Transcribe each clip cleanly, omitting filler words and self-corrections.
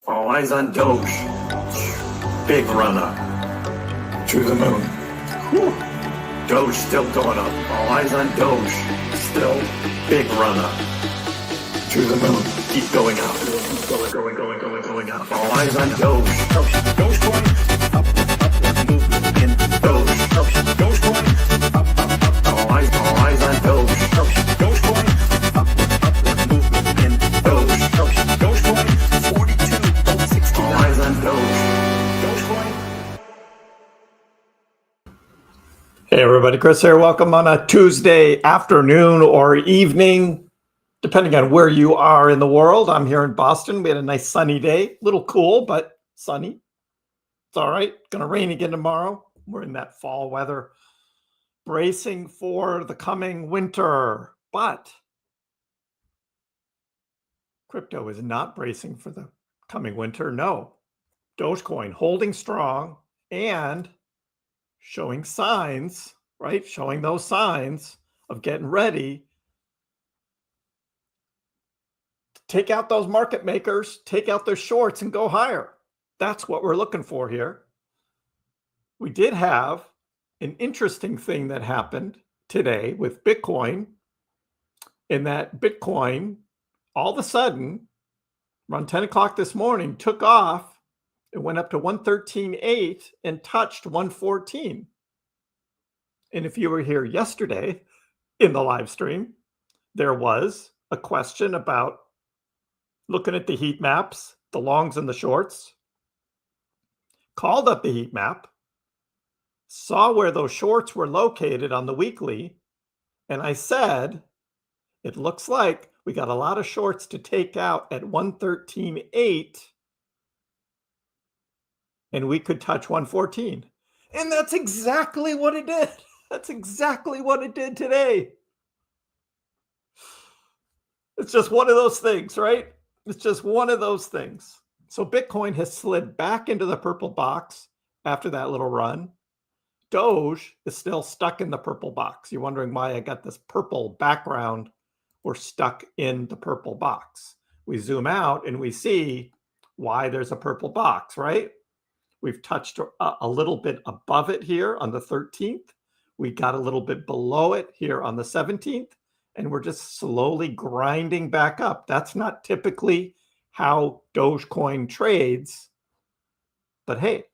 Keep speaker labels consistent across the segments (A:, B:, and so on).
A: All eyes on Doge. Big run up to the moon. Whew. Doge still going up. All eyes on Doge. Still big run up to the moon. Keep going up. Going up. All eyes on Doge. Dogecoin. Up. Movement in Doge. Dogecoin. Up. All eyes on Doge. Dogecoin. Up. Movement in Doge. Dogecoin. 42.69. All eyes on Doge. Dogecoin. Hey everybody, Kriss here. Welcome on a Tuesday afternoon or evening, depending on where you are in the world. I'm here in Boston. We had a nice sunny day, a little cool, but sunny. It's all right. Gonna rain again tomorrow. We're in that fall weather, bracing for the coming winter. But crypto is not bracing for the coming winter. No. Dogecoin holding strong and showing signs, right? Showing those signs of getting ready to take out those market makers, take out their shorts and go higher. That's what we're looking for here. We did have an interesting thing that happened today with Bitcoin, in that Bitcoin all of a sudden around 10 o'clock this morning took off. It went up to 113.8 and touched 114. And if you were here yesterday in the live stream, there was a question about looking at the heat maps, the longs and the shorts. Called up the heat map, saw where those shorts were located on the weekly, and I said, it looks like we got a lot of shorts to take out at 113.8. and we could touch 114. And that's exactly what it did. That's exactly what it did today. It's just one of those things, right? It's just one of those things. So Bitcoin has slid back into the purple box after that little run. Doge is still stuck in the purple box. You're wondering why I got this purple background. We're stuck in the purple box. We zoom out and we see why there's a purple box, right? We've touched a little bit above it here on the 13th. We got a little bit below it here on the 17th, and we're just slowly grinding back up. That's not typically how Dogecoin trades, but hey,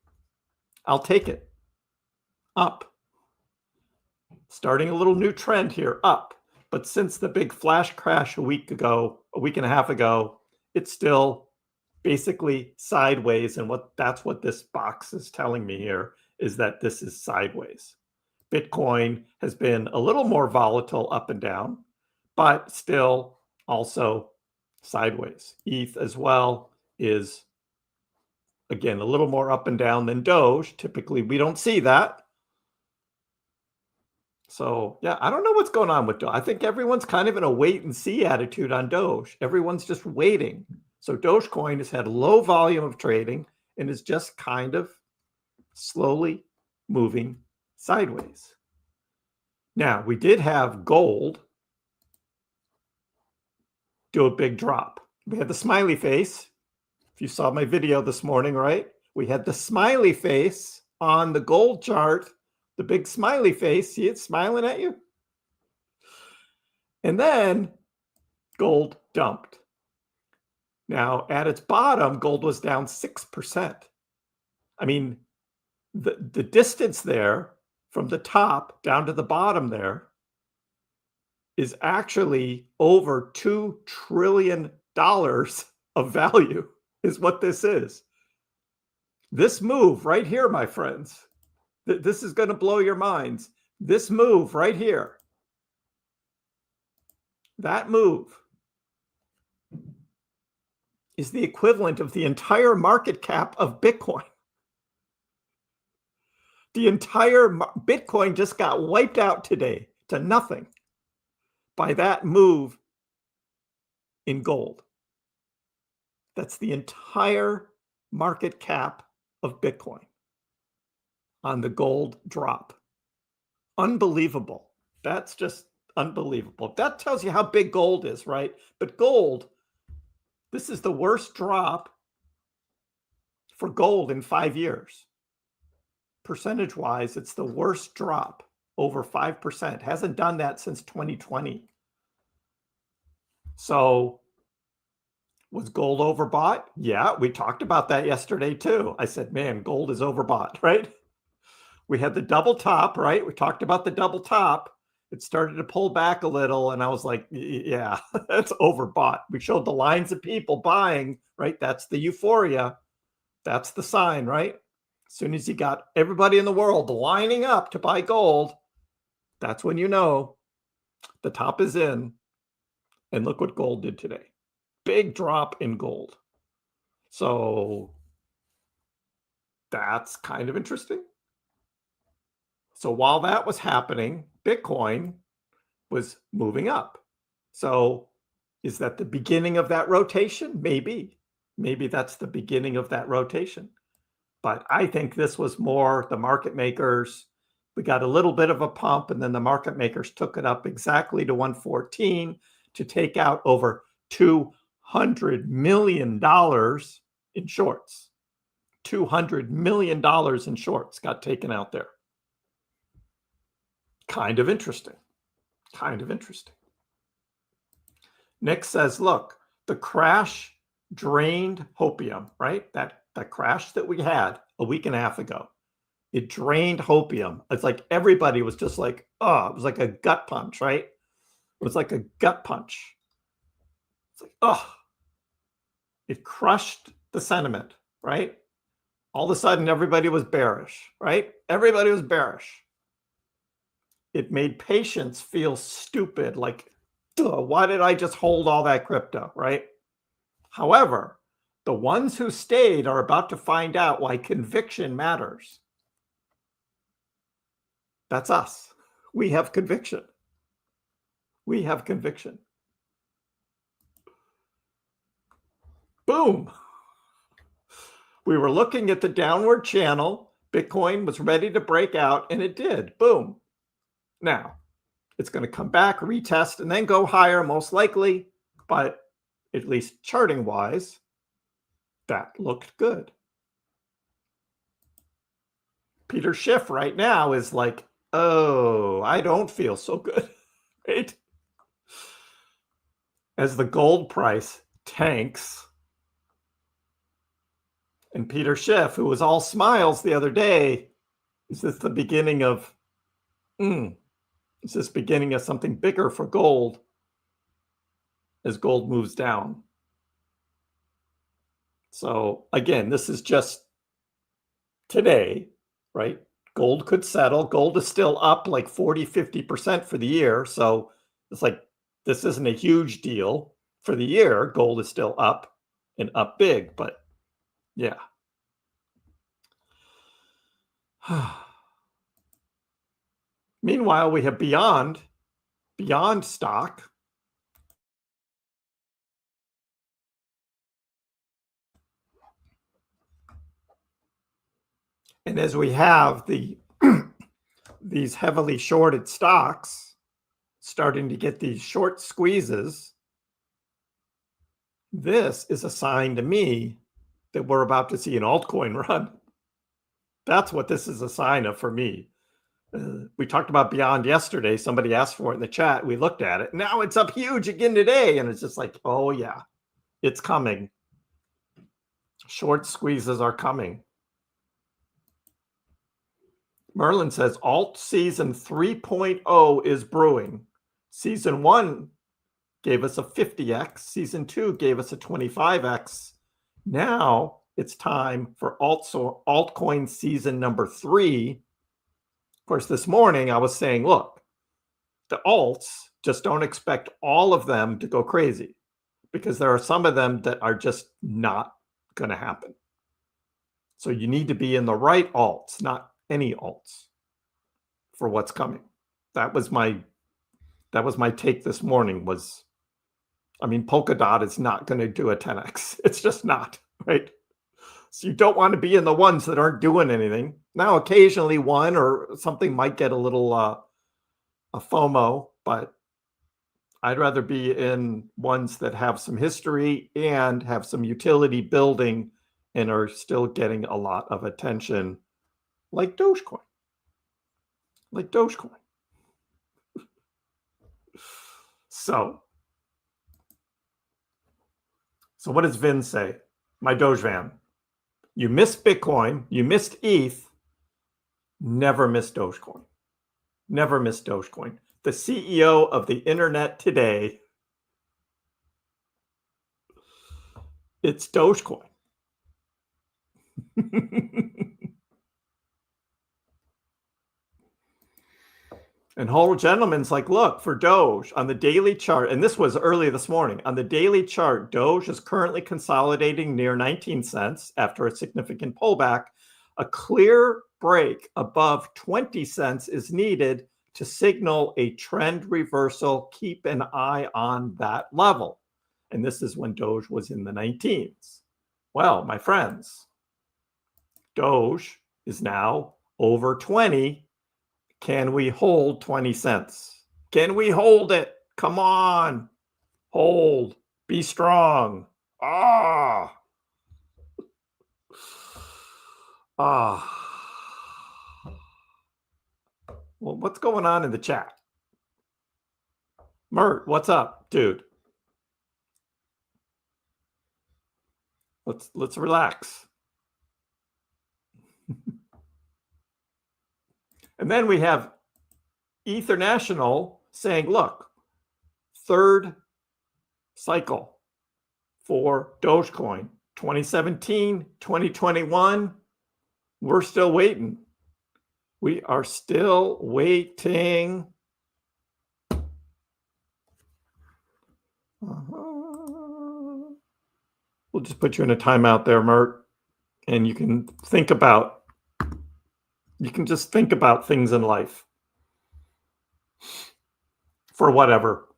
A: I'll take it. Up. Starting a little new trend here, up. But since the big flash crash a week and a half ago, it's still basically sideways, and that's what this box is telling me here, is that this is sideways. Bitcoin has been a little more volatile up and down, but still also sideways. ETH as well is, again, a little more up and down than Doge. Typically, we don't see that. So, yeah, I don't know what's going on with Doge. I think everyone's kind of in a wait and see attitude on Doge. Everyone's just waiting. So Dogecoin has had low volume of trading and is just kind of slowly moving sideways. Now, we did have gold do a big drop. We had the smiley face. If you saw my video this morning, right? We had the smiley face on the gold chart, the big smiley face. See it smiling at you? And then gold dumped. Now, at its bottom, gold was down 6%. I mean, the distance there from the top down to the bottom there is actually over $2 trillion of value is what this is. This move right here, my friends, this is going to blow your minds. This move right here, that move is the equivalent of the entire market cap of Bitcoin. The entire Bitcoin just got wiped out today to nothing by that move in gold. That's the entire market cap of Bitcoin on the gold drop. Unbelievable. That's just unbelievable. That tells you how big gold is, right? But gold, this is the worst drop for gold in 5 years. Percentage-wise, it's the worst drop, over 5%. Hasn't done that since 2020. So was gold overbought? Yeah, we talked about that yesterday too. I said, man, gold is overbought, right? We had the double top, right? We talked about the double top. It started to pull back a little, and I was like, yeah, that's overbought. We showed the lines of people buying, right? That's the euphoria. That's the sign, right? As soon as you got everybody in the world lining up to buy gold, that's when you know the top is in. And look what gold did today. Big drop in gold. So that's kind of interesting. So while that was happening, Bitcoin was moving up. So is that the beginning of that rotation? Maybe. Maybe that's the beginning of that rotation. But I think this was more the market makers. We got a little bit of a pump, and then the market makers took it up exactly to 114 to take out over $200 million in shorts. $200 million in shorts got taken out there. Kind of interesting. Kind of interesting. Nick says, look, the crash drained hopium, right? That crash that we had a week and a half ago, it drained hopium. It's like everybody was just like, oh, it was like a gut punch, right? It was like a gut punch. It's like, oh, it crushed the sentiment, right? All of a sudden, everybody was bearish, right? Everybody was bearish. It made patience feel stupid, like, why did I just hold all that crypto, right? However, the ones who stayed are about to find out why conviction matters. That's us. We have conviction. We have conviction. Boom. We were looking at the downward channel. Bitcoin was ready to break out, and it did. Boom. Now, it's going to come back, retest, and then go higher, most likely. But at least charting-wise, that looked good. Peter Schiff right now is like, oh, I don't feel so good, right? As the gold price tanks. And Peter Schiff, who was all smiles the other day, is this the beginning of, is this beginning of something bigger for gold as gold moves down? So again, this is just today, right? Gold could settle. Gold is still up like 40, 50% for the year. So it's like, this isn't a huge deal for the year. Gold is still up and up big, but yeah. Meanwhile, we have Beyond stock. And as we have these heavily shorted stocks starting to get these short squeezes, this is a sign to me that we're about to see an altcoin run. That's what this is a sign of for me. We talked about Beyond yesterday. Somebody asked for it in the chat. We looked at it. Now it's up huge again today. And it's just like, oh yeah, it's coming. Short squeezes are coming. Merlin says alt season 3.0 is brewing. Season 1 gave us a 50x. Season 2 gave us a 25x. Now it's time for altcoin season number 3. Of course, this morning I was saying, look, the alts, just don't expect all of them to go crazy, because there are some of them that are just not going to happen. So you need to be in the right alts, not any alts, for what's coming. That was my take this morning. Was, I mean, Polkadot is not going to do a 10x. It's just not, right? So you don't want to be in the ones that aren't doing anything. Now, occasionally one or something might get a little a FOMO, but I'd rather be in ones that have some history and have some utility building and are still getting a lot of attention, like Dogecoin. Like Dogecoin. So what does Vin say? My Doge van. You missed Bitcoin, you missed ETH, never miss Dogecoin. Never miss Dogecoin. The CEO of the internet today, it's Dogecoin. And whole gentleman's like, look, for Doge on the daily chart, and this was early this morning, on the daily chart, Doge is currently consolidating near 19 cents after a significant pullback. A clear break above 20 cents is needed to signal a trend reversal. Keep an eye on that level. And this is when Doge was in the 19s. Well, my friends, Doge is now over 20. Can we hold 20 cents? Can we hold it? Come on. Hold. Be strong. Ah. Well, what's going on in the chat? Mert, what's up, dude? Let's relax. And then we have Ethernational saying, look, third cycle for Dogecoin, 2017, 2021, we're still waiting. We are still waiting. We'll just put you in a timeout there, Mert, and you can just think about things in life. For whatever.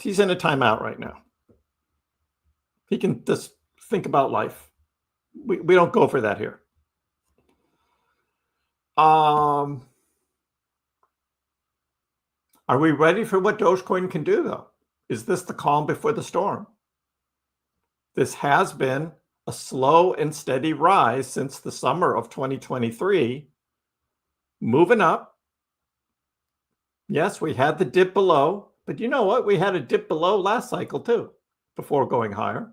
A: He's in a timeout right now. He can just think about life. We don't go for that here. Are we ready for what Dogecoin can do, though? Is this the calm before the storm? This has been a slow and steady rise since the summer of 2023, moving up. Yes, we had the dip below, but you know what? We had a dip below last cycle too, before going higher.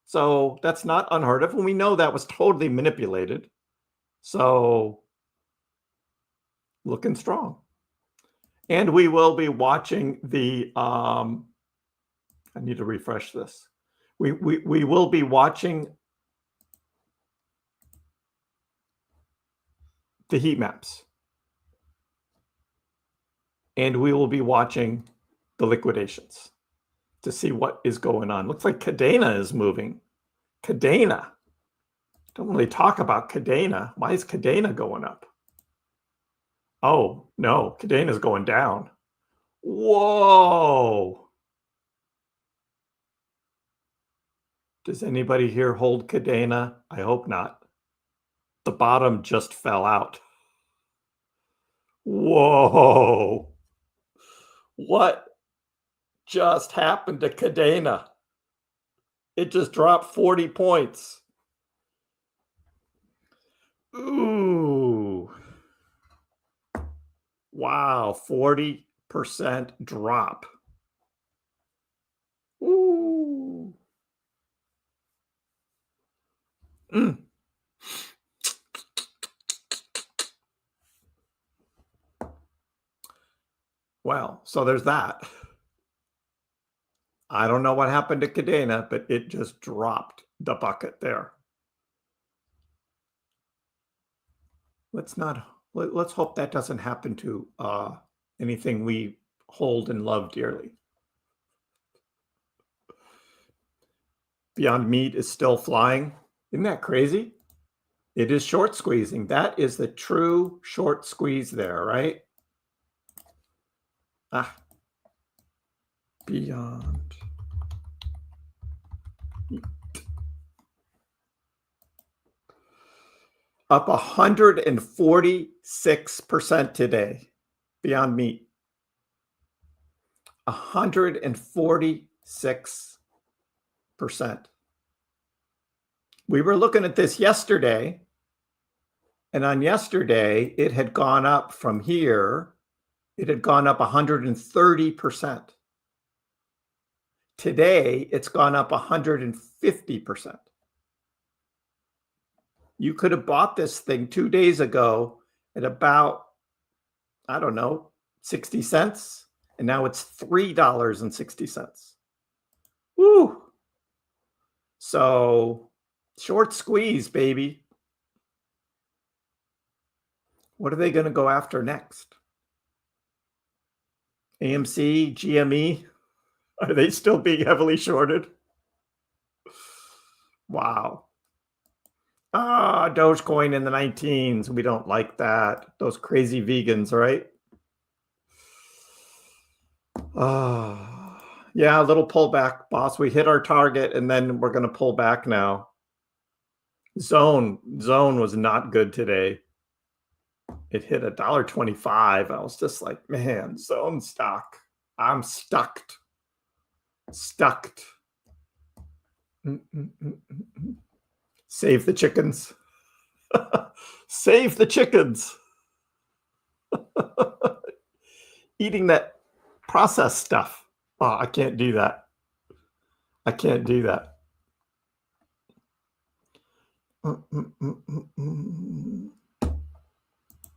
A: So that's not unheard of, and we know that was totally manipulated. So looking strong. And we will be watching the, I need to refresh this. We will be watching the heat maps. And we will be watching the liquidations to see what is going on. Looks like Kadena is moving. Kadena. Don't really talk about Kadena. Why is Kadena going up? Oh, no, Kadena is going down. Whoa. Does anybody here hold Kadena? I hope not. The bottom just fell out. Whoa. What just happened to Kadena? It just dropped 40 points. Ooh. Wow, 40% drop. Ooh. Well, so there's that. I don't know what happened to Kadena, but it just dropped the bucket there. Let's hope that doesn't happen to anything we hold and love dearly. Beyond Meat is still flying. Isn't that crazy? It is short squeezing. That is the true short squeeze there, right? Beyond Meat. Up 146% today. Beyond Meat. 146%. We were looking at this yesterday, and on yesterday, it had gone up from here. It had gone up 130%. Today, it's gone up 150%. You could have bought this thing 2 days ago at about, I don't know, 60 cents, and now it's $3.60. Woo! So, short squeeze, baby. What are they going to go after next? AMC, GME, are they still being heavily shorted? Wow. Dogecoin in the 19s. We don't like that. Those crazy vegans, right? Yeah, a little pullback, boss. We hit our target, and then we're going to pull back now. Zone was not good today. It hit $1.25. I was just like, man, zone stock. I'm stuck. Save the chickens. Save the chickens. Eating that processed stuff. Oh, I can't do that. I can't do that.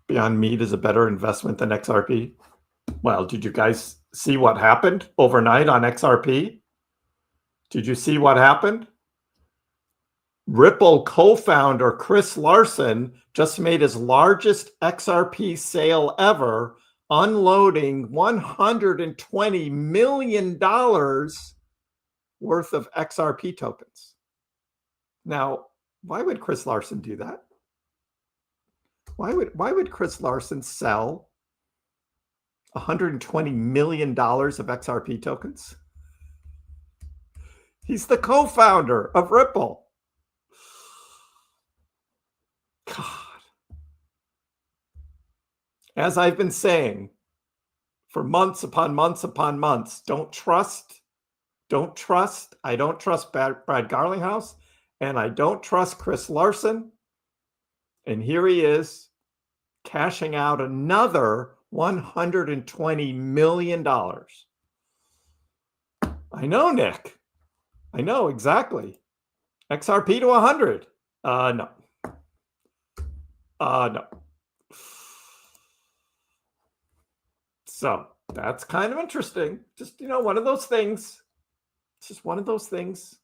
A: Beyond Meat is a better investment than XRP. Well, did you guys see what happened overnight on XRP? Did you see what happened? Ripple co-founder Kriss Larson just made his largest XRP sale ever, unloading $120 million worth of XRP tokens. Now, why would Kriss Larson do that? Why would Kriss Larson sell $120 million of XRP tokens? He's the co-founder of Ripple. God. As I've been saying for months upon months upon months, don't trust. I don't trust Brad Garlinghouse, and I don't trust Kriss Larson. And here he is cashing out another $120 million. I know, Nick. I know exactly. XRP to 100. No. No. So that's kind of interesting. Just, one of those things. It's just one of those things.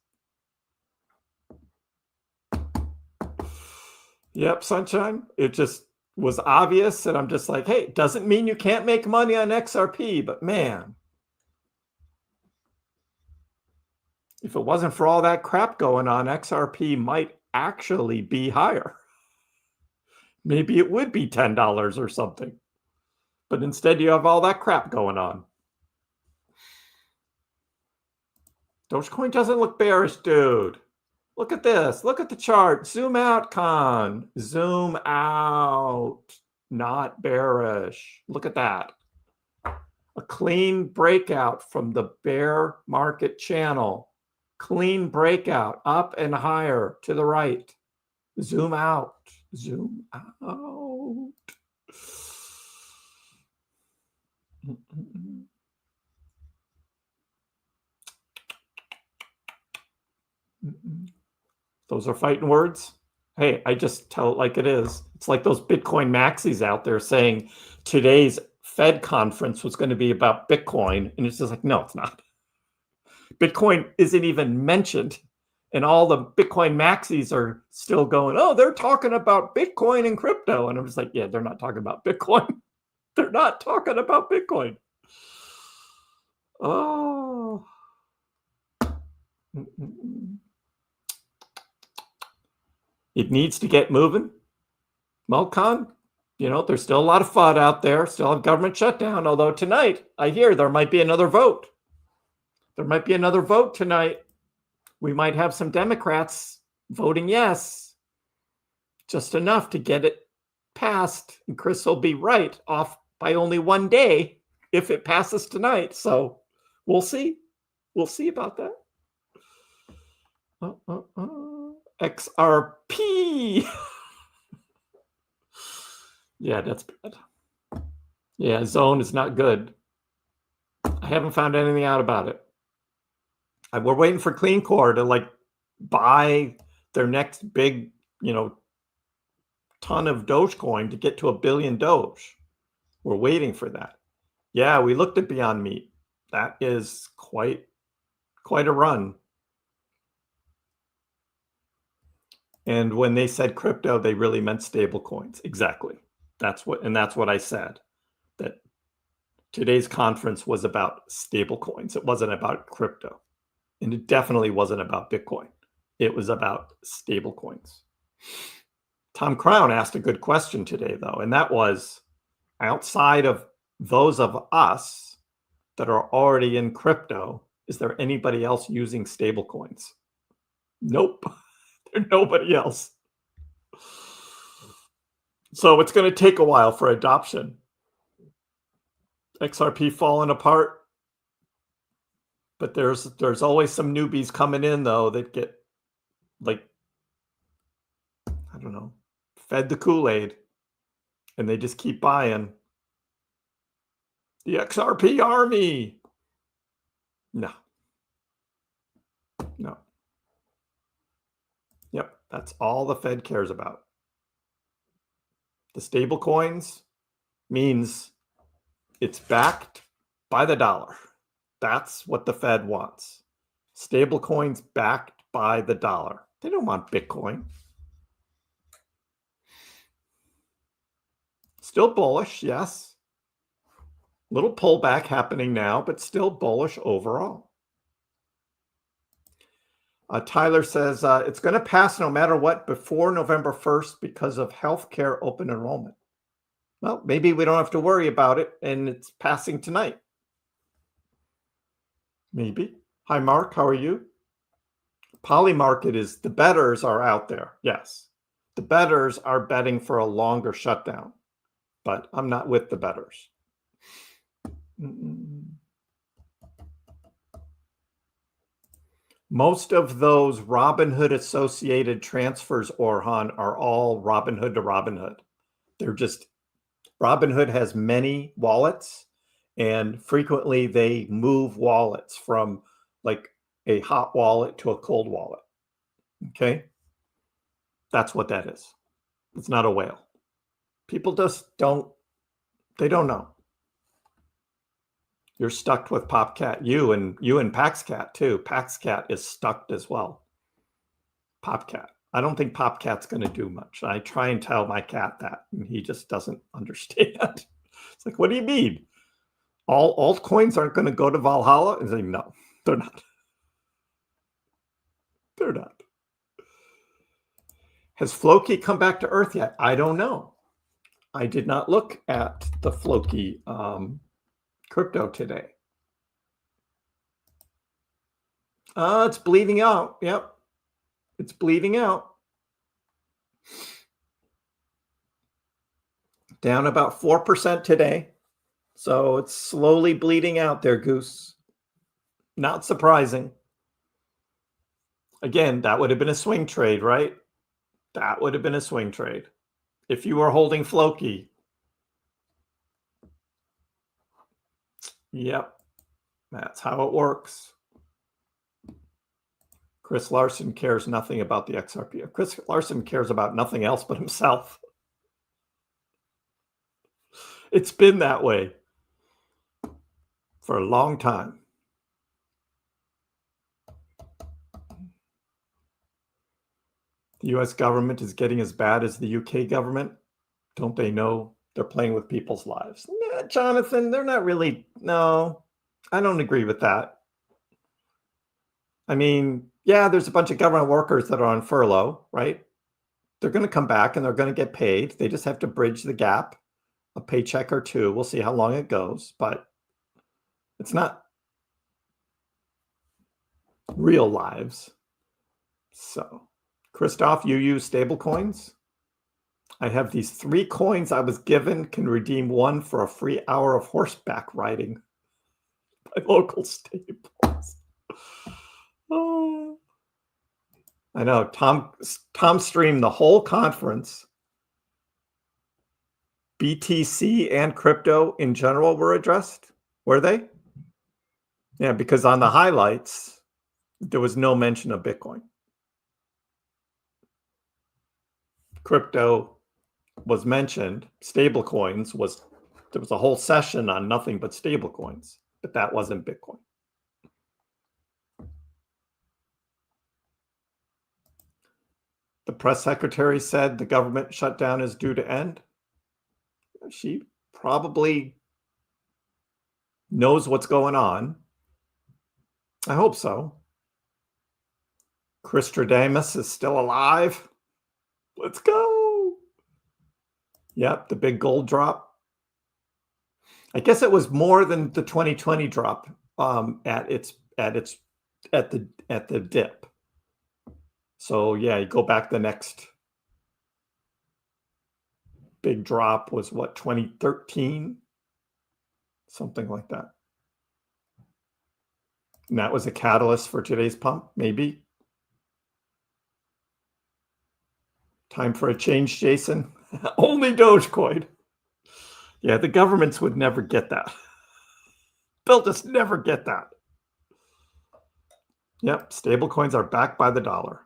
A: Yep, sunshine. It just was obvious. And I'm just like, hey, it doesn't mean you can't make money on XRP, but man, if it wasn't for all that crap going on, XRP might actually be higher. Maybe it would be $10 or something. But instead, you have all that crap going on. Dogecoin doesn't look bearish, dude. Look at this. Look at the chart. Zoom out, Con. Zoom out. Not bearish. Look at that. A clean breakout from the bear market channel. Clean breakout up and higher to the right. Zoom out. Zoom out. Those are fighting words. Hey, I just tell it like it is. It's like those Bitcoin maxis out there saying today's Fed conference was going to be about Bitcoin. And it's just like, no, it's not. Bitcoin isn't even mentioned. And all the Bitcoin maxis are still going, oh, they're talking about Bitcoin and crypto. And I'm just like, yeah, they're not talking about Bitcoin. They're not talking about Bitcoin. Oh. It needs to get moving. Well, Con, there's still a lot of FUD out there. Still have government shutdown. Although tonight, I hear there might be another vote. There might be another vote tonight. We might have some Democrats voting yes. Just enough to get it passed. And Kriss will be right off by only one day if it passes tonight. So We'll see. We'll see about that. XRP. Yeah, that's bad. Yeah, Zone is not good. I haven't found anything out about it. We're waiting for Clean Core to like buy their next big, ton of Dogecoin to get to 1 billion Doge. We're waiting for that. Yeah, we looked at Beyond Meat. That is quite a run. And when they said crypto, they really meant stable coins. Exactly. That's what I said. That today's conference was about stable coins. It wasn't about crypto. And it definitely wasn't about Bitcoin. It was about stable coins. Tom Crown asked a good question today, though, and that was, outside of those of us that are already in crypto, is there anybody else using stable coins? Nope. There's nobody else. So it's going to take a while for adoption. XRP falling apart. But there's always some newbies coming in, though, that get, like, I don't know, fed the Kool-Aid, and they just keep buying. The XRP army. No. Yep, that's all the Fed cares about. The stable coins means it's backed by the dollar. That's what the Fed wants. Stable coins backed by the dollar. They don't want Bitcoin. Still bullish, yes. Little pullback happening now, but still bullish overall. Tyler says it's going to pass no matter what before November 1st because of healthcare open enrollment. Well, maybe we don't have to worry about it and it's passing tonight. Maybe. Hi, Mark. How are you? Polymarket is, the bettors are out there. Yes. The bettors are betting for a longer shutdown, but I'm not with the bettors. Most of those Robinhood associated transfers, Orhan, are all Robinhood to Robinhood. They're just, Robinhood has many wallets, and frequently they move wallets from like a hot wallet to a cold wallet. Okay? That's what that is. It's not a whale. People just don't know. You're stuck with PopCat. You and PaxCat too. PaxCat is stuck as well. PopCat. I don't think PopCat's going to do much. I try and tell my cat that, and he just doesn't understand. It's like, what do you mean? All altcoins aren't going to go to Valhalla? And say, no, they're not. They're not. Has Floki come back to Earth yet? I don't know. I did not look at the Floki crypto today. It's bleeding out. Yep. It's bleeding out. Down about 4% today. So it's slowly bleeding out there, Goose. Not surprising. Again, that would have been a swing trade, right? That would have been a swing trade. If you were holding Floki. Yep. That's how it works. Chris Larson cares nothing about the XRP. Chris Larson cares about nothing else but himself. It's been that way for a long time. The US government is getting as bad as the UK government. Don't they know they're playing with people's lives? Nah, Jonathan, they're not really. No, I don't agree with that. I mean, yeah, there's a bunch of government workers that are on furlough, right? They're going to come back and they're going to get paid. They just have to bridge the gap, a paycheck or two. We'll see how long it goes, but it's not real lives. So, Christoph, you use stable coins? I have these 3 coins I was given, can redeem 1 for a free hour of horseback riding. My local staples. Oh. I know. Tom streamed the whole conference. BTC and crypto in general were addressed, were they? Yeah, because on the highlights, there was no mention of Bitcoin. Crypto was mentioned. Stablecoins there was a whole session on nothing but stablecoins, but that wasn't Bitcoin. The press secretary said the government shutdown is due to end. She probably knows what's going on. I hope so. Kriss is still alive. Let's go. Yep, the big gold drop. I guess it was more than the 2020 drop at the dip. So yeah, you go back, the next big drop was what, 2013? Something like that. And that was a catalyst for today's pump, maybe. Time for a change, Jason. Only Dogecoin. Yeah, the governments would never get that. They'll just never get that. Yep, stable coins are backed by the dollar.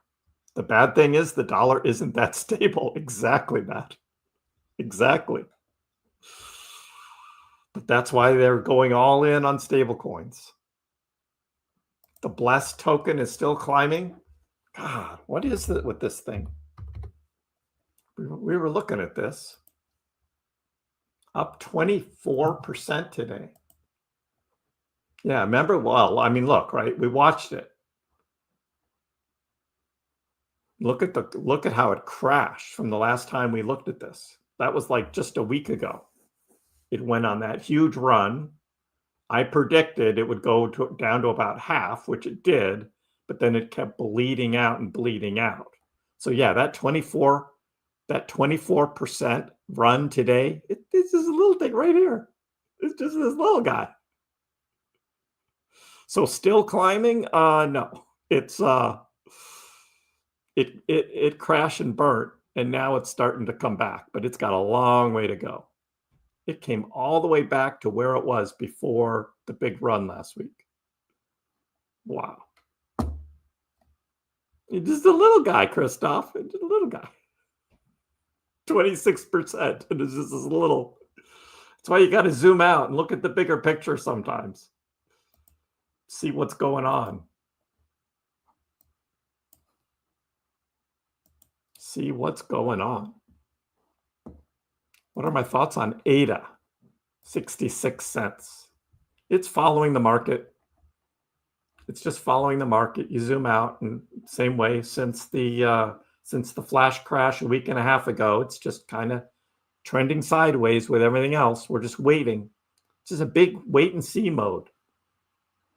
A: The bad thing is the dollar isn't that stable. Exactly, Matt. Exactly. But that's why they're going all in on stable coins. The Blessed token is still climbing. God, what is it with this thing? We were looking at this. Up 24% today. Yeah, remember? Well, I mean, look, right? We watched it. Look at how it crashed from the last time we looked at this. That was like just a week ago. It went on that huge run. I predicted it would go down to about half, which it did, but then it kept bleeding out and bleeding out. So yeah, that 24% run today, this is a little thing right here. It's just this little guy. So still climbing? No. It's it crashed and burnt, and now it's starting to come back, but it's got a long way to go. It came all the way back to where it was before the big run last week. Wow. It's just a little guy, Christoph. It's just a little guy. 26%. And it's just this little. That's why you got to zoom out and look at the bigger picture sometimes. See what's going on. See what's going on. What are my thoughts on ADA? 66 cents. It's following the market. It's just following the market. You zoom out, and same way since the flash crash a week and a half ago, it's just kind of trending sideways with everything else. We're just waiting. It's just a big wait and see mode.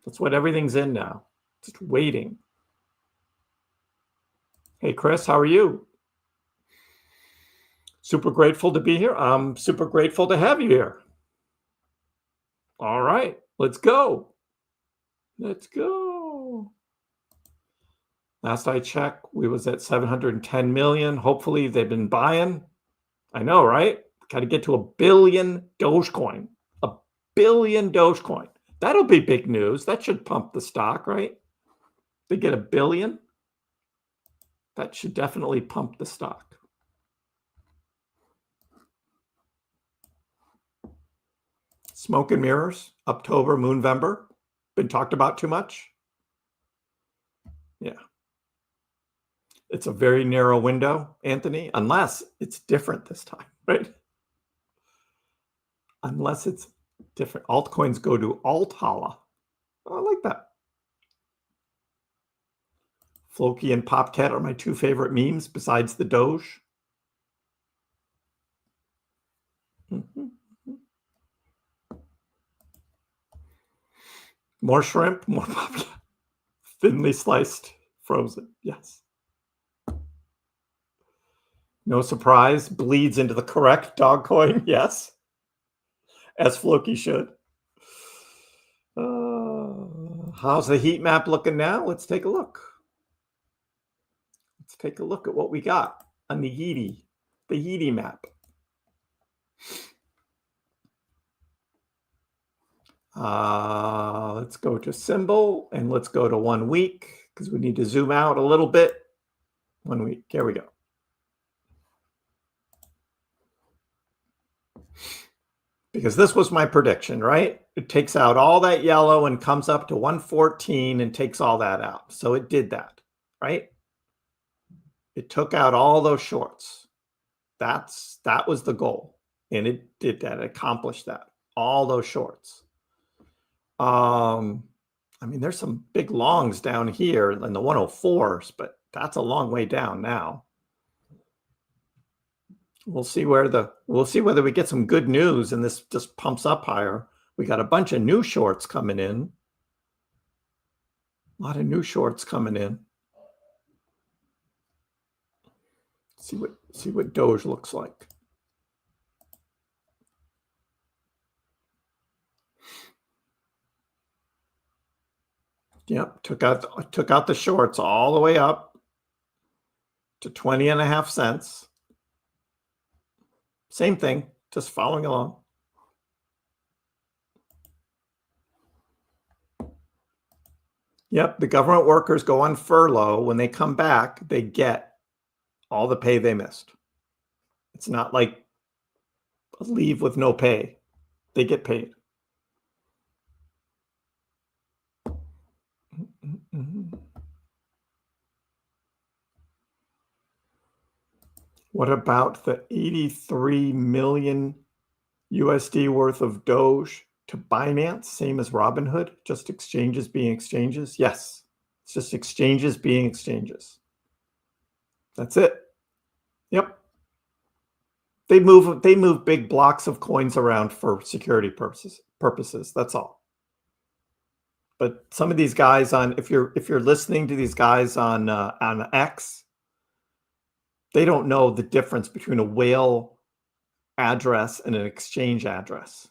A: That's what everything's in now. Just waiting. Hey, Chris, how are you? Super grateful to be here. I'm super grateful to have you here. All right, let's go. Let's go. Last I checked, we was at 710 million. Hopefully they've been buying. I know, right? Got to get to 1 billion Dogecoin. 1 billion Dogecoin. That'll be big news. That should pump the stock, right? They get 1 billion. That should definitely pump the stock. Smoke and mirrors, October, Moonvember. Been talked about too much? Yeah. It's a very narrow window, Anthony, unless it's different this time, right? Unless it's different. Altcoins go to Althala. Oh, I like that. Floki and Popcat are my two favorite memes besides the Doge. Mm-hmm. More shrimp, more Popcat. Thinly sliced, frozen. Yes. No surprise. Bleeds into the correct dog coin. Yes. As Floki should. How's the heat map looking now? Let's take a look. Let's take a look at what we got on the Yeetie map. Let's go to symbol and let's go to 1 week because we need to zoom out a little bit. 1 week. Here we go. Because this was my prediction, right? It takes out all that yellow and comes up to 114 and takes all that out. So it did that, right? It took out all those shorts. That was the goal. And it did that. It accomplished that. All those shorts. I mean, there's some big longs down here in the 104s, but that's a long way down now. We'll see whether we get some good news and this just pumps up higher. We got a bunch of new shorts coming in. A lot of new shorts coming in. See what Doge looks like. Yep, took out the shorts all the way up to 20.5 cents. Same thing, just following along. Yep, the government workers go on furlough. When they come back, they get all the pay they missed. It's not like a leave with no pay. They get paid. What about the 83 million USD worth of Doge to Binance? Same as Robinhood, just exchanges being exchanges? Yes, it's just exchanges being exchanges. That's it. Yep. They move big blocks of coins around for security purposes. That's all. But some of these guys if you're listening to these guys on X, they don't know the difference between a whale address and an exchange address.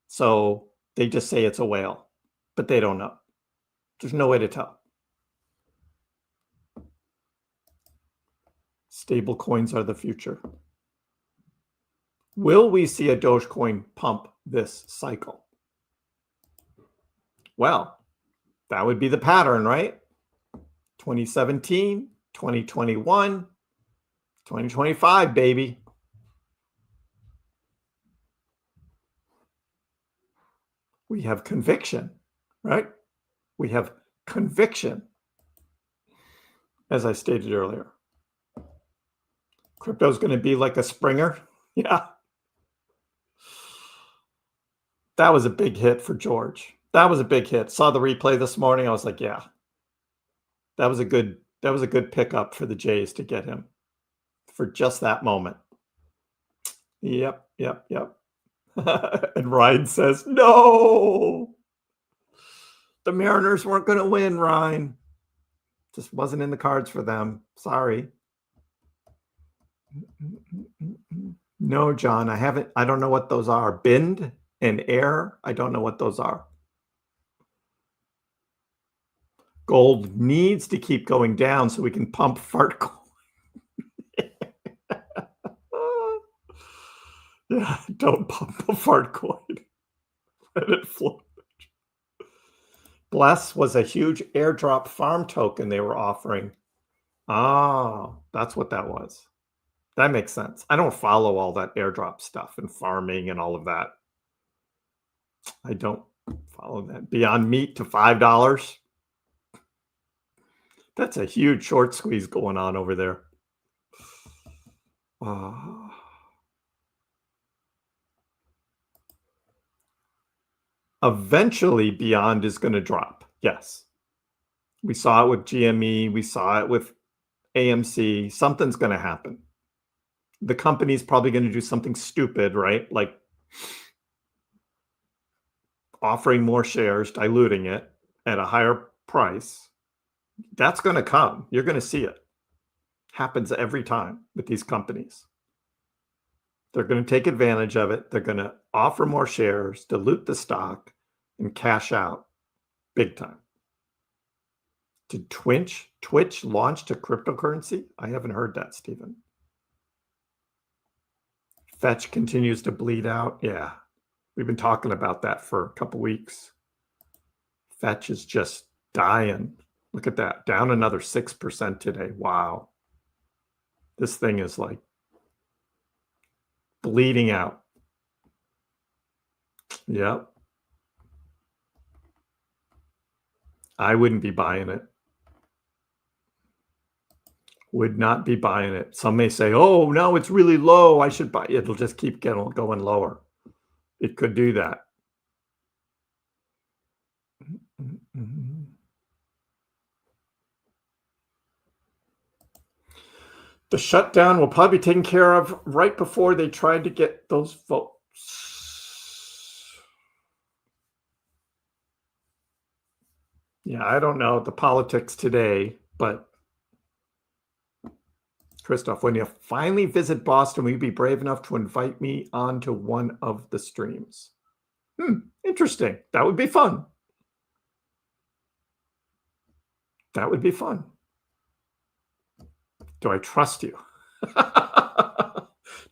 A: So they just say it's a whale, but they don't know. There's no way to tell. Stable coins are the future. Will we see a Dogecoin pump this cycle? Well, that would be the pattern, right? 2017, 2021, 2025, baby. We have conviction, right? We have conviction, as I stated earlier. Crypto is going to be like a Springer. Yeah. That was a big hit for George. That was a big hit. Saw the replay this morning. I was like, yeah, that was a good pickup for the Jays to get him for just that moment. Yep. And Ryan says, no, the Mariners weren't going to win, Ryan. Just wasn't in the cards for them. Sorry. No, John, I don't know what those are. Bind and air. I don't know what those are. Gold needs to keep going down so we can pump fart coin. Yeah, don't pump a fart coin. Let it float. Bless was a huge airdrop farm token they were offering. Oh, that's what that was. That makes sense. I don't follow all that airdrop stuff and farming and all of that. I don't follow that. Beyond Meat to $5. That's a huge short squeeze going on over there. Eventually, Beyond is going to drop. Yes. We saw it with GME. We saw it with AMC. Something's going to happen. The company's probably going to do something stupid, right? Like offering more shares, diluting it at a higher price. That's going to come. You're going to see it. Happens every time with these companies. They're going to take advantage of it. They're going to offer more shares, dilute the stock, and cash out big time. Did Twitch launch to cryptocurrency? I haven't heard that, Stephen. Fetch continues to bleed out. Yeah, we've been talking about that for a couple weeks. Fetch is just dying. Look at that, down another 6% today. Wow. This thing is like bleeding out. Yep. I wouldn't be buying it. Would not be buying it. Some may say, oh, no, it's really low, I should buy it. It'll just keep going lower. It could do that. The shutdown will probably be taken care of right before they tried to get those votes. Yeah, I don't know the politics today, but Christoph, when you finally visit Boston, will you be brave enough to invite me onto one of the streams? Interesting. That would be fun. That would be fun. Do I trust you?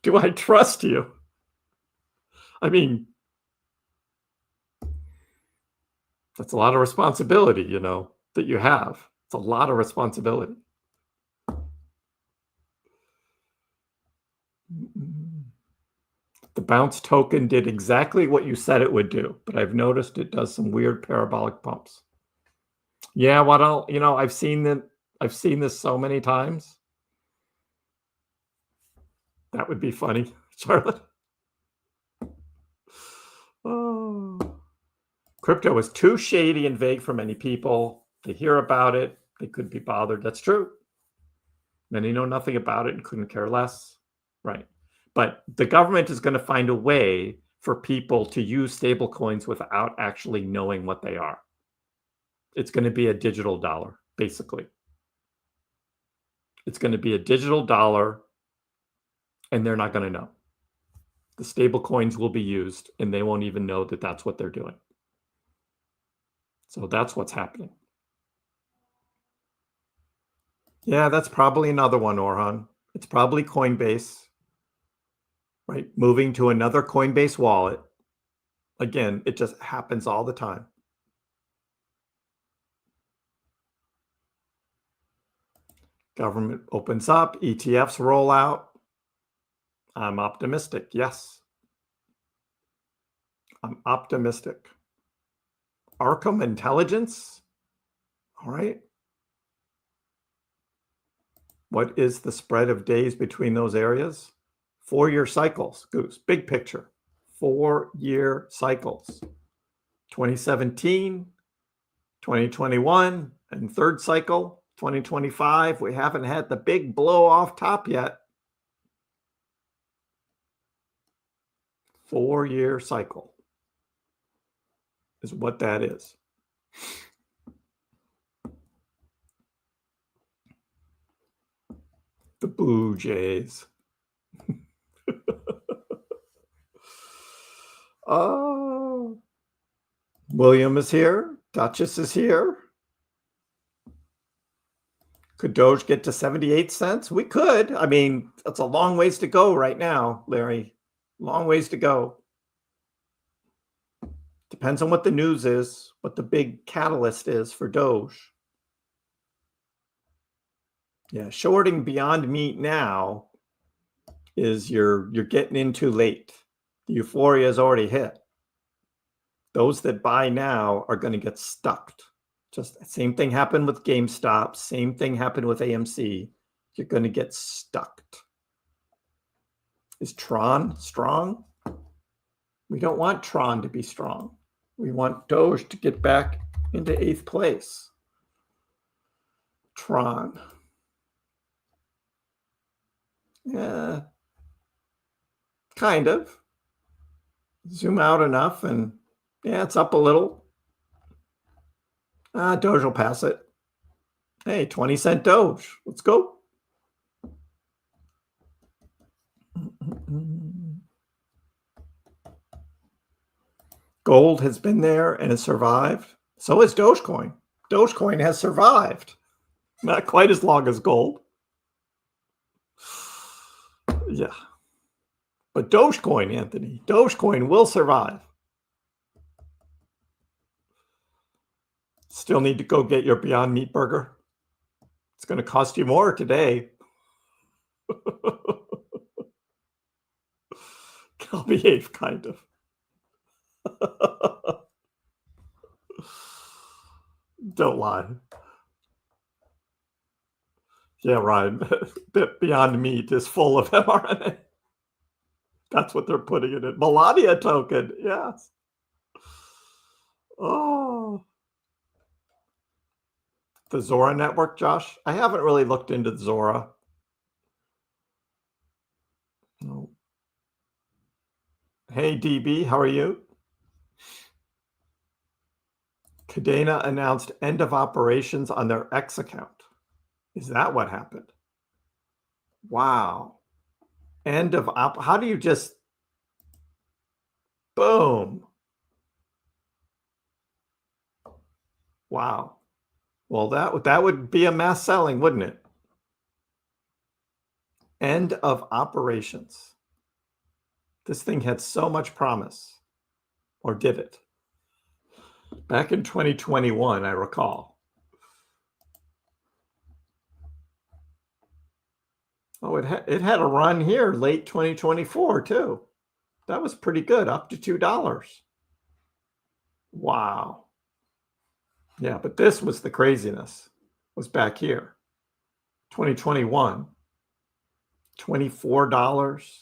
A: Do I trust you? I mean, that's a lot of responsibility, you know, that you have. It's a lot of responsibility. The bounce token did exactly what you said it would do, but I've noticed it does some weird parabolic pumps. Yeah, I've seen this so many times. That would be funny, Charlotte. Oh. Crypto is too shady and vague for many people. They hear about it, they couldn't be bothered. That's true. Many know nothing about it and couldn't care less. Right. But the government is going to find a way for people to use stable coins without actually knowing what they are. It's going to be a digital dollar, basically. It's going to be a digital dollar, and they're not going to know. The stable coins will be used, and they won't even know that that's what they're doing. So that's what's happening. Yeah, that's probably another one, Orhan. It's probably Coinbase, right? Moving to another Coinbase wallet. Again, it just happens all the time. Government opens up, ETFs roll out. I'm optimistic, yes. I'm optimistic. Arkham Intelligence, all right. What is the spread of days between those areas? 4-year cycles, Goose, big picture. 4-year cycles. 2017, 2021, and third cycle, 2025. We haven't had the big blow off top yet. 4-year cycle is what that is. The Blue Jays. Oh, William is here. Duchess is here. Could Doge get to 78 cents? We could. I mean, that's a long ways to go right now, Larry. Long ways to go. Depends on what the news is, what the big catalyst is for Doge. Yeah, shorting beyond meat now is you're getting in too late. The euphoria has already hit. Those that buy now are going to get stuck. Just same thing happened with GameStop. Same thing happened with AMC. You're going to get stuck. Is Tron strong? We don't want Tron to be strong. We want Doge to get back into 8th place. Tron. Yeah, kind of. Zoom out enough and yeah, it's up a little. Doge will pass it. Hey, 20-cent Doge. Let's go. Gold has been there and has survived. So has Dogecoin. Dogecoin has survived. Not quite as long as gold. Yeah. But Dogecoin, Anthony, Dogecoin will survive. Still need to go get your Beyond Meat burger. It's going to cost you more today. I'll behave, kind of. Don't lie. Yeah, Ryan. Beyond Meat is full of mRNA. That's what they're putting in it. Melania token. Yes. Oh. The Zora network, Josh? I haven't really looked into Zora. No. Hey, DB, how are you? Kadena announced end of operations on their X account. Is that what happened? Wow. End of op. How do you just boom? Wow. Well, that would be a mass selling, wouldn't it? End of operations. This thing had so much promise. Or did it? Back in 2021, I recall. Oh, it had a run here late 2024 too. That was pretty good, up to $2. Wow. Yeah, but this was the craziness. Was back here. 2021. $24.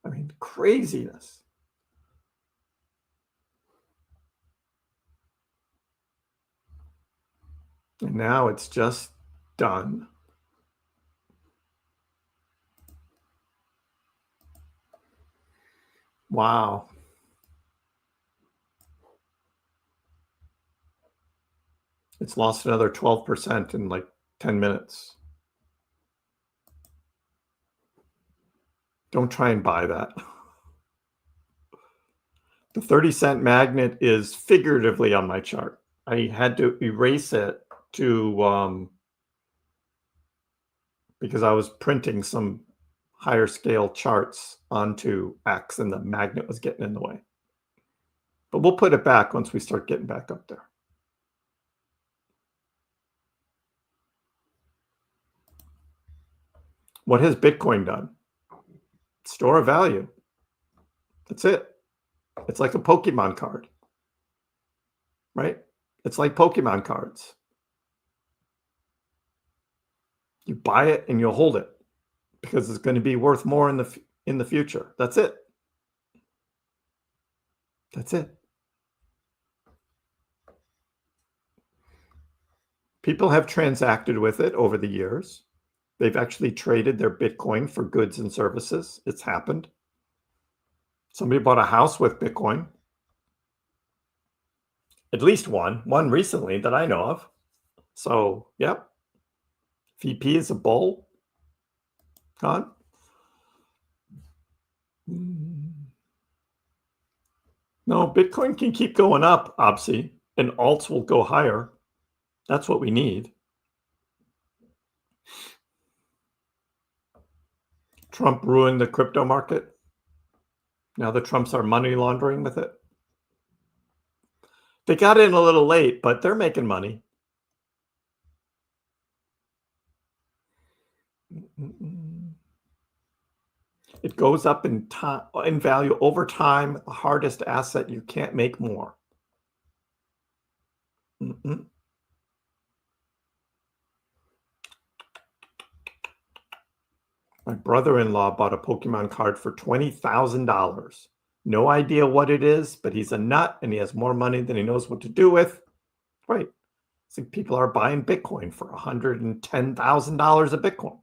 A: I mean, craziness. And now it's just done. Wow. It's lost another 12% in like 10 minutes. Don't try and buy that. The 30-cent magnet is figuratively on my chart. I had to erase it to because I was printing some higher scale charts onto X and the magnet was getting in the way. But we'll put it back once we start getting back up there. What has Bitcoin done? Store of value. That's it. It's like a Pokemon card, right? It's like Pokemon cards. You buy it and you'll hold it because it's going to be worth more in the future. That's it. That's it. People have transacted with it over the years. They've actually traded their Bitcoin for goods and services. It's happened. Somebody bought a house with Bitcoin. At least one recently that I know of. So, yep. VP is a bull. Con. No, Bitcoin can keep going up, Opsy, and alts will go higher. That's what we need. Trump ruined the crypto market. Now the Trumps are money laundering with it. They got in a little late, but they're making money. It goes up in value over time. The hardest asset, you can't make more. My brother-in-law bought a Pokemon card for $20,000. No idea what it is, but he's a nut and he has more money than he knows what to do with. Right. It's like people are buying Bitcoin for $110,000 a Bitcoin.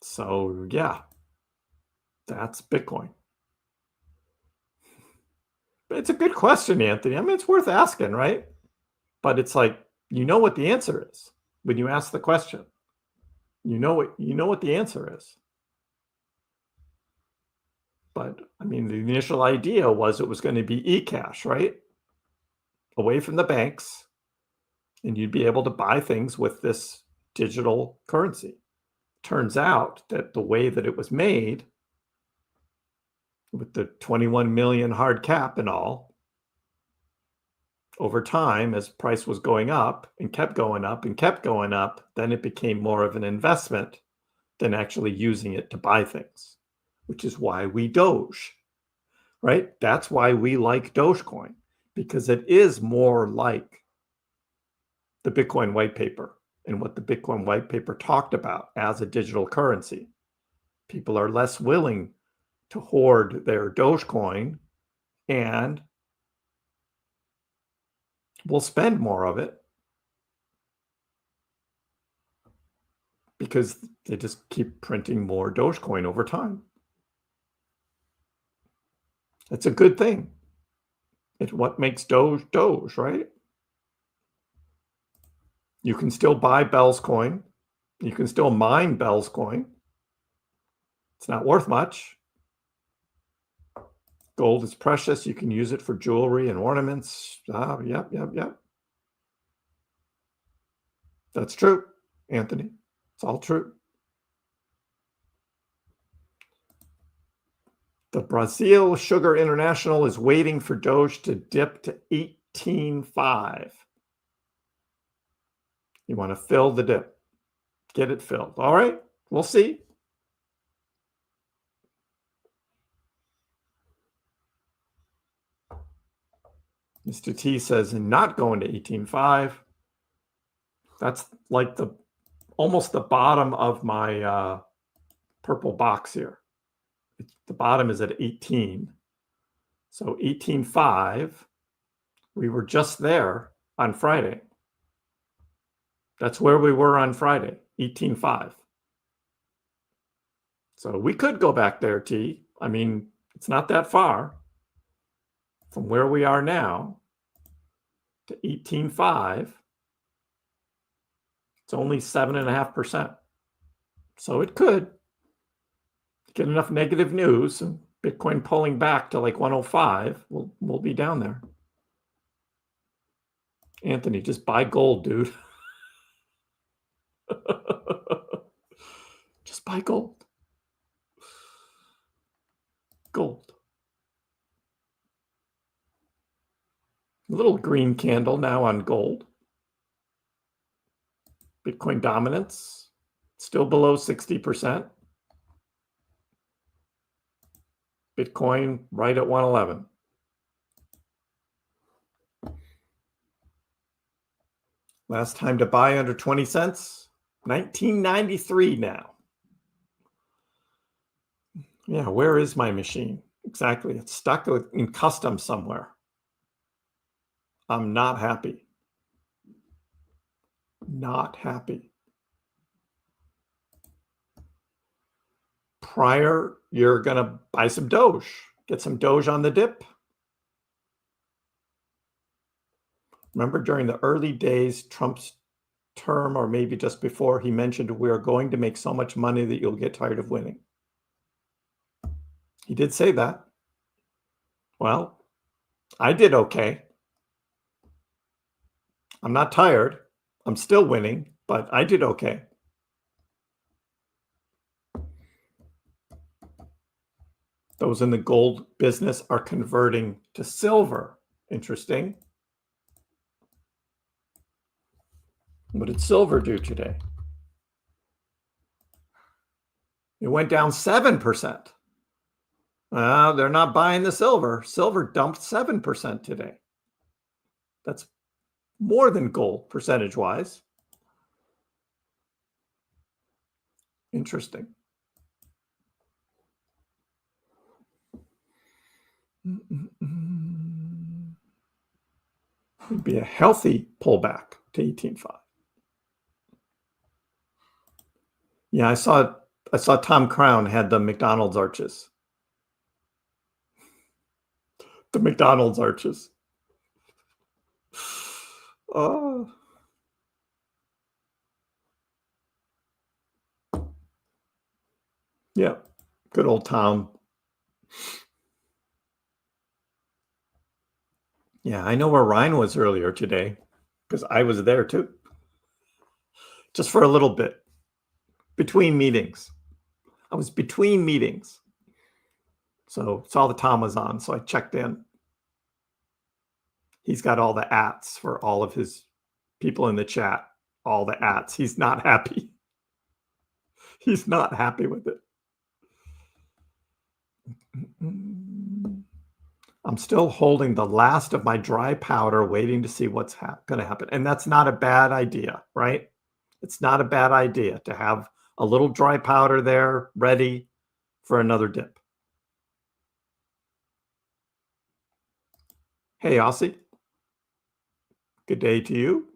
A: So, yeah, that's Bitcoin. But it's a good question, Anthony. I mean, it's worth asking, right? But it's like, you know what the answer is when you ask the question. You know what the answer is. But but I mean, the initial idea was it was going to be e-cash, right? Away from the banks, and you'd be able to buy things with this digital currency. Turns out that the way that it was made, with the 21 million hard cap and all, over time, as price was going up and kept going up and kept going up, then it became more of an investment than actually using it to buy things, which is why we Doge, right? That's why we like Dogecoin, because it is more like the Bitcoin white paper and what the Bitcoin white paper talked about as a digital currency. People are less willing to hoard their Dogecoin and will spend more of it because they just keep printing more Dogecoin over time. It's a good thing. It's what makes Doge Doge, right? You can still buy Bell's coin. You can still mine Bell's coin. It's not worth much. Gold is precious. You can use it for jewelry and ornaments. Yep. That's true, Anthony. It's all true. The Brazil Sugar International is waiting for Doge to dip to 18.5. You want to fill the dip. Get it filled. All right, we'll see. Mr. T says, not going to 18.5. That's like almost the bottom of my purple box here. The bottom is at 18. So 18.5, we were just there on Friday. That's where we were on Friday, 18.5. So we could go back there, T. I mean, it's not that far from where we are now to 18.5. It's only 7.5%. So it could get enough negative news and Bitcoin pulling back to like 105. We'll be down there. Anthony, just buy gold, dude. Just buy gold. Gold. A little green candle now on gold. Bitcoin dominance, still below 60%. Bitcoin right at 111. Last time to buy under 20 cents, 1993 now. Yeah, where is my machine? Exactly, it's stuck in custom somewhere. I'm not happy. Not happy. Prior, you're going to buy some Doge. Get some Doge on the dip. Remember during the early days, Trump's term, or maybe just before, he mentioned we are going to make so much money that you'll get tired of winning. He did say that. Well, I did okay. I'm not tired. I'm still winning, but I did okay. Those in the gold business are converting to silver. Interesting. What did silver do today? It went down 7%. They're not buying the silver. Silver dumped 7% today. That's more than gold percentage-wise. Interesting. It'd be a healthy pullback to 18.5. Yeah, I saw Tom Crown had the McDonald's arches. The McDonald's arches. Oh. Yeah, good old Tom. Yeah, I know where Ryan was earlier today because I was there too. Just for a little bit. Between meetings. I was between meetings. So saw the Tom was on, so I checked in. He's got all the ats for all of his people in the chat. All the ats. He's not happy. He's not happy with it. I'm still holding the last of my dry powder, waiting to see what's going to happen. And that's not a bad idea, right? It's not a bad idea to have a little dry powder there ready for another dip. Hey, Aussie. Good day to you.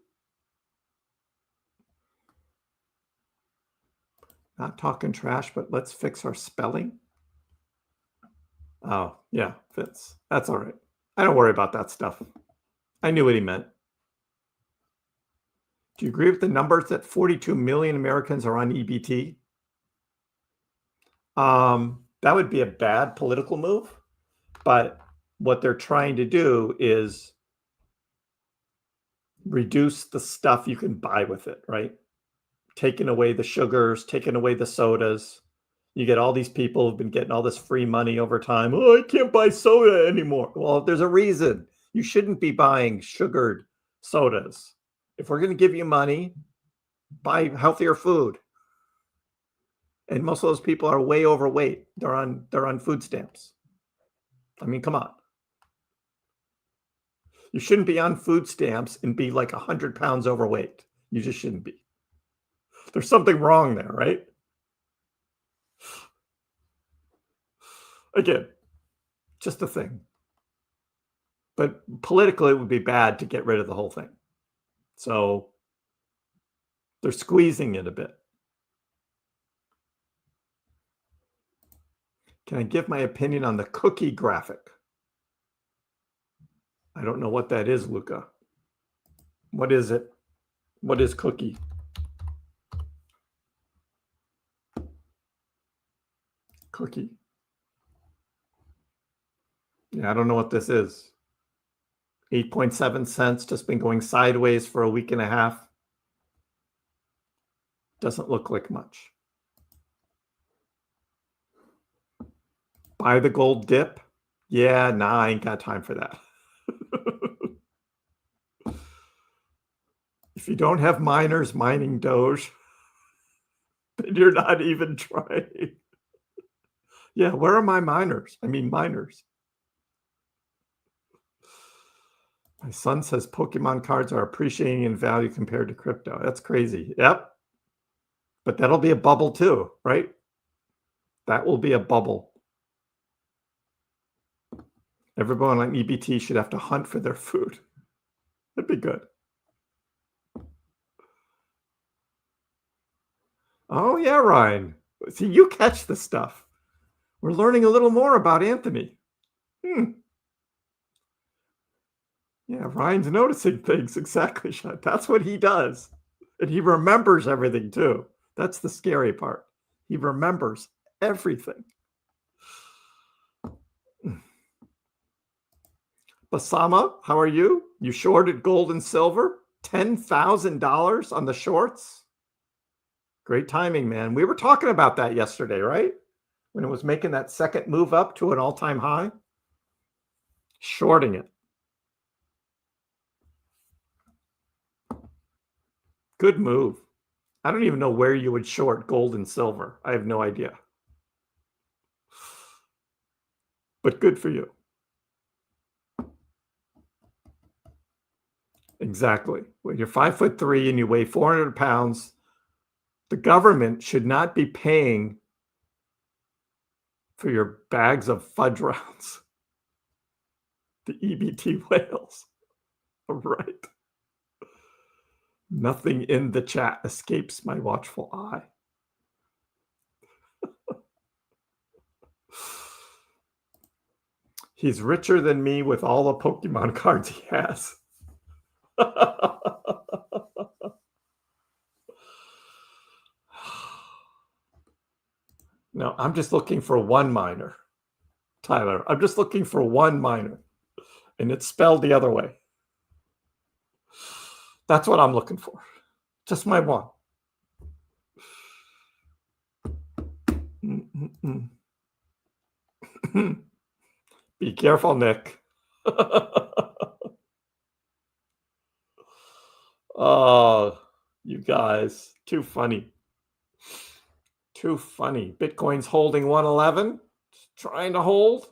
A: Not talking trash, but let's fix our spelling. Oh, yeah, Fitz. That's all right. I don't worry about that stuff. I knew what he meant. Do you agree with the numbers that 42 million Americans are on EBT? That would be a bad political move, but what they're trying to do is reduce the stuff you can buy with it, right? Taking away the sugars, taking away the sodas. You get all these people who've been getting all this free money over time. Oh, I can't buy soda anymore. Well, there's a reason. You shouldn't be buying sugared sodas. If we're going to give you money, buy healthier food. And most of those people are way overweight. They're on food stamps. I mean, come on. You shouldn't be on food stamps and be like 100 pounds overweight. You just shouldn't be. There's something wrong there, right? Again, just a thing. But politically, it would be bad to get rid of the whole thing. So they're squeezing it a bit. Can I give my opinion on the cookie graphic? I don't know what that is, Luca. What is it? What is cookie? Cookie. Yeah, I don't know what this is. 8.7 cents, just been going sideways for a week and a half. Doesn't look like much. Buy the gold dip? Yeah, nah, I ain't got time for that. If you don't have miners mining Doge, then you're not even trying. Yeah, where are my miners? I mean, miners. My son says Pokemon cards are appreciating in value compared to crypto. That's crazy. Yep. But that'll be a bubble too, right? That will be a bubble. Everyone on EBT should have to hunt for their food. That'd be good. Oh, yeah, Ryan. See, you catch the stuff. We're learning a little more about Anthony. Yeah, Ryan's noticing things. Exactly, Sean. That's what he does. And he remembers everything, too. That's the scary part. He remembers everything. Basama, how are you? You shorted gold and silver? $10,000 on the shorts? Great timing, man. We were talking about that yesterday, right? When it was making that second move up to an all-time high. Shorting it. Good move. I don't even know where you would short gold and silver. I have no idea. But good for you. Exactly. When you're 5'3" and you weigh 400 pounds, the government should not be paying for your bags of fudge rounds. The EBT whales. All right. Nothing in the chat escapes my watchful eye. He's richer than me with all the Pokemon cards he has. No, I'm just looking for one miner Tyler. I'm just looking for one miner, and it's spelled the other way. That's what I'm looking for. Just my one. Be careful, Nick. Oh, you guys, too funny. Too funny. Bitcoin's holding 111, trying to hold.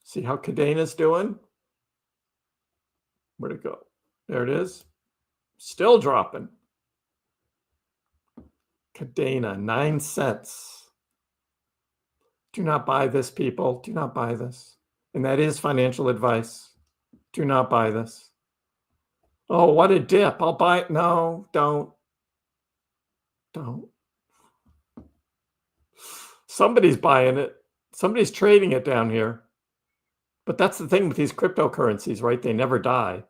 A: See how Kadena's doing? Where'd it go? There it is. Still dropping. Kadena, 9 cents. Do not buy this, people. Do not buy this. And that is financial advice. Do not buy this. Oh, what a dip. I'll buy it. No, don't. Don't. Somebody's buying it. Somebody's trading it down here. But that's the thing with these cryptocurrencies, right? They never die.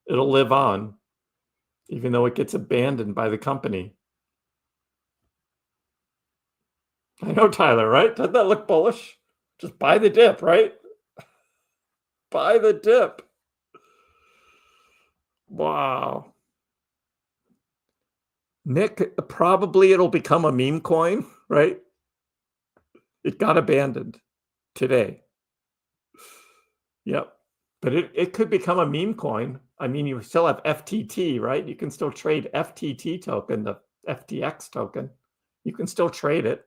A: It'll live on, even though it gets abandoned by the company. I know, Tyler, right? Doesn't that look bullish? Just buy the dip, right? Buy the dip. Wow. Nick, probably it'll become a meme coin, right? It got abandoned today. Yep. But it could become a meme coin. I mean, you still have FTT, right? You can still trade FTT token, the FTX token. You can still trade it.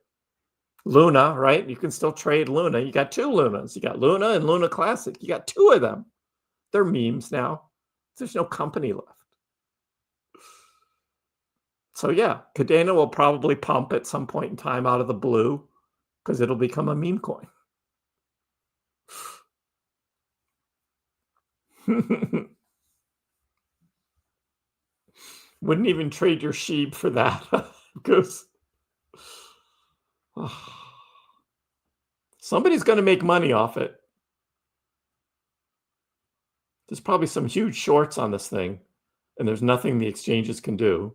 A: Luna, right? You can still trade Luna. You got 2 Lunas. You got Luna and Luna Classic. You got 2 of them. They're memes now. There's no company left. So yeah, Kadena will probably pump at some point in time out of the blue because it'll become a meme coin. Wouldn't even trade your sheep for that because somebody's going to make money off it. There's probably some huge shorts on this thing, and there's nothing the exchanges can do.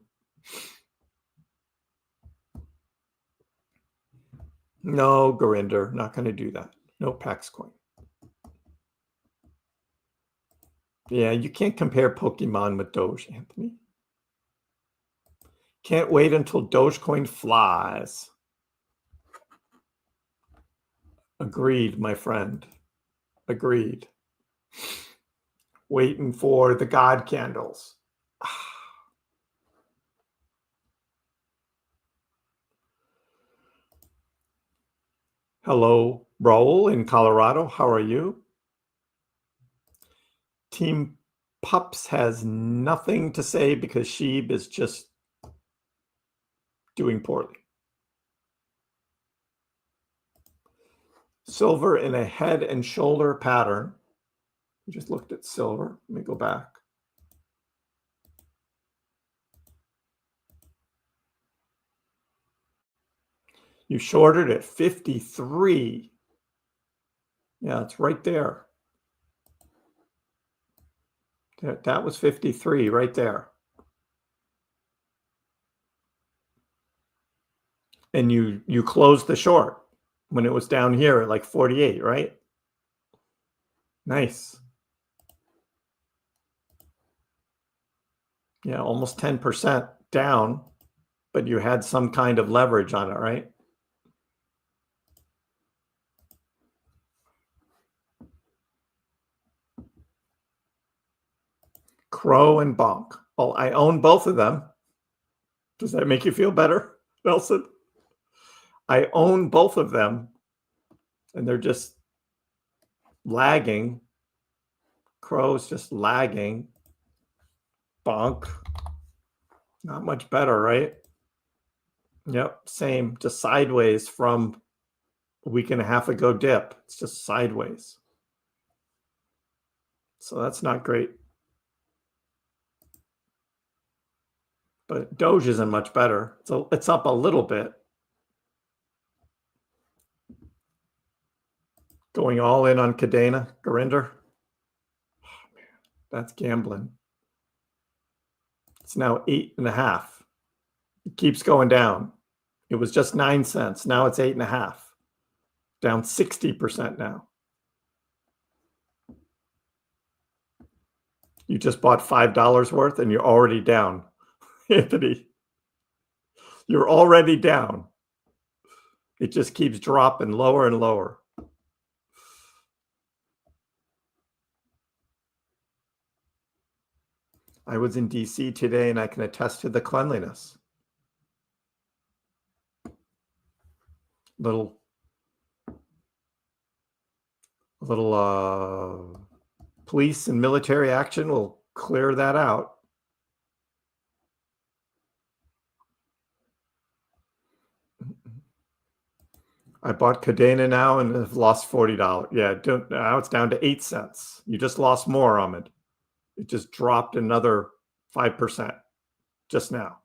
A: No, Gurinder, not going to do that. No Pax coin. Yeah, you can't compare Pokemon with Doge, Anthony. Can't wait until Dogecoin flies. Agreed, my friend. Agreed. Waiting for the God candles. Hello, Raul in Colorado. How are you? Team Pups has nothing to say because Sheeb is just doing poorly. Silver in a head and shoulder pattern. We just looked at silver. Let me go back. You shorted at 53. Yeah, it's right there. That was 53 right there. And you closed the short when it was down here at like 48, right? Nice. Yeah, almost 10% down, but you had some kind of leverage on it, right? Crow and Bonk. Well, I own both of them. Does that make you feel better, Nelson? I own both of them, and they're just lagging. Crow's just lagging. Bonk. Not much better, right? Yep, same. Just sideways from a week and a half ago dip. It's just sideways. So that's not great. But Doge isn't much better. So it's up a little bit. Going all in on Kadena, Gurinder. Oh, man, that's gambling. It's now 8.5. It keeps going down. It was just 9 cents. Now it's 8.5. Down 60% now. You just bought $5 worth and you're already down. Anthony, you're already down. It just keeps dropping lower and lower. I was in DC today and I can attest to the cleanliness. Little police and military action will clear that out. I bought Kadena now and have lost $40. Yeah, now it's down to 8 cents. You just lost more, Ahmed. It just dropped another 5% just now.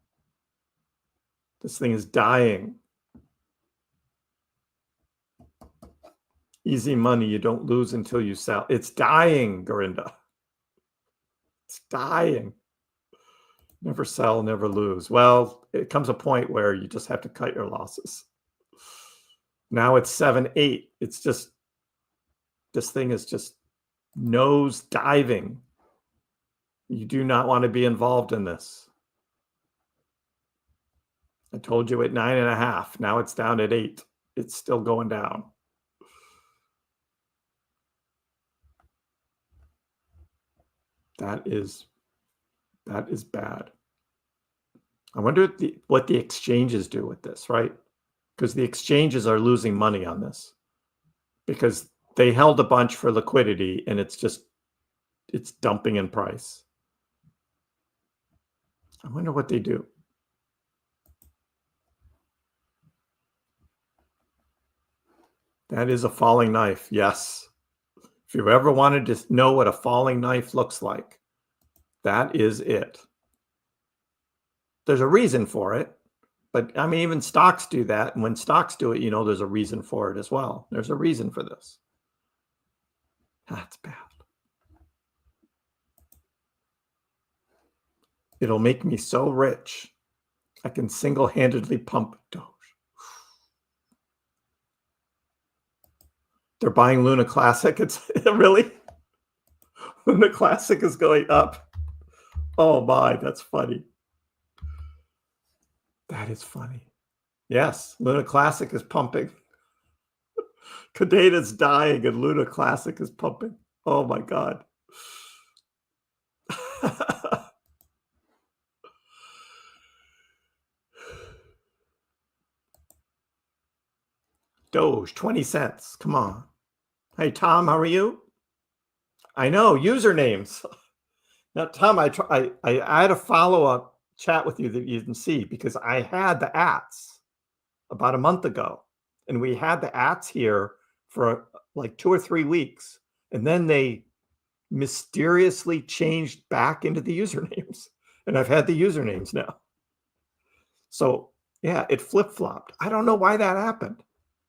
A: This thing is dying. Easy money, you don't lose until you sell. It's dying, Gorinda. It's dying. Never sell, never lose. Well, it comes a point where you just have to cut your losses. Now it's 7.8. It's just, this thing is just nose diving. You do not want to be involved in this. I told you at 9.5. Now it's down at 8. It's still going down. That is bad. I wonder what the exchanges do with this, right? Because the exchanges are losing money on this because they held a bunch for liquidity and it's dumping in price. I wonder what they do. That is a falling knife. Yes. If you've ever wanted to know what a falling knife looks like, that is it. There's a reason for it. But I mean, even stocks do that. And when stocks do it, you know, there's a reason for it as well. There's a reason for this. That's bad. It'll make me so rich. I can single-handedly pump Doge. They're buying Luna Classic. It's really? Luna Classic is going up. Oh my, that's funny. That is funny. Yes, Luna Classic is pumping. Kadena's dying and Luna Classic is pumping. Oh my God. Doge, 20 cents. Come on. Hey, Tom, how are you? I know, usernames. Now, Tom, I had a follow-up chat with you that you didn't see because I had the ats about a month ago. And we had the ats here for like 2 or 3 weeks. And then they mysteriously changed back into the usernames. And I've had the usernames now. So yeah, it flip-flopped. I don't know why that happened.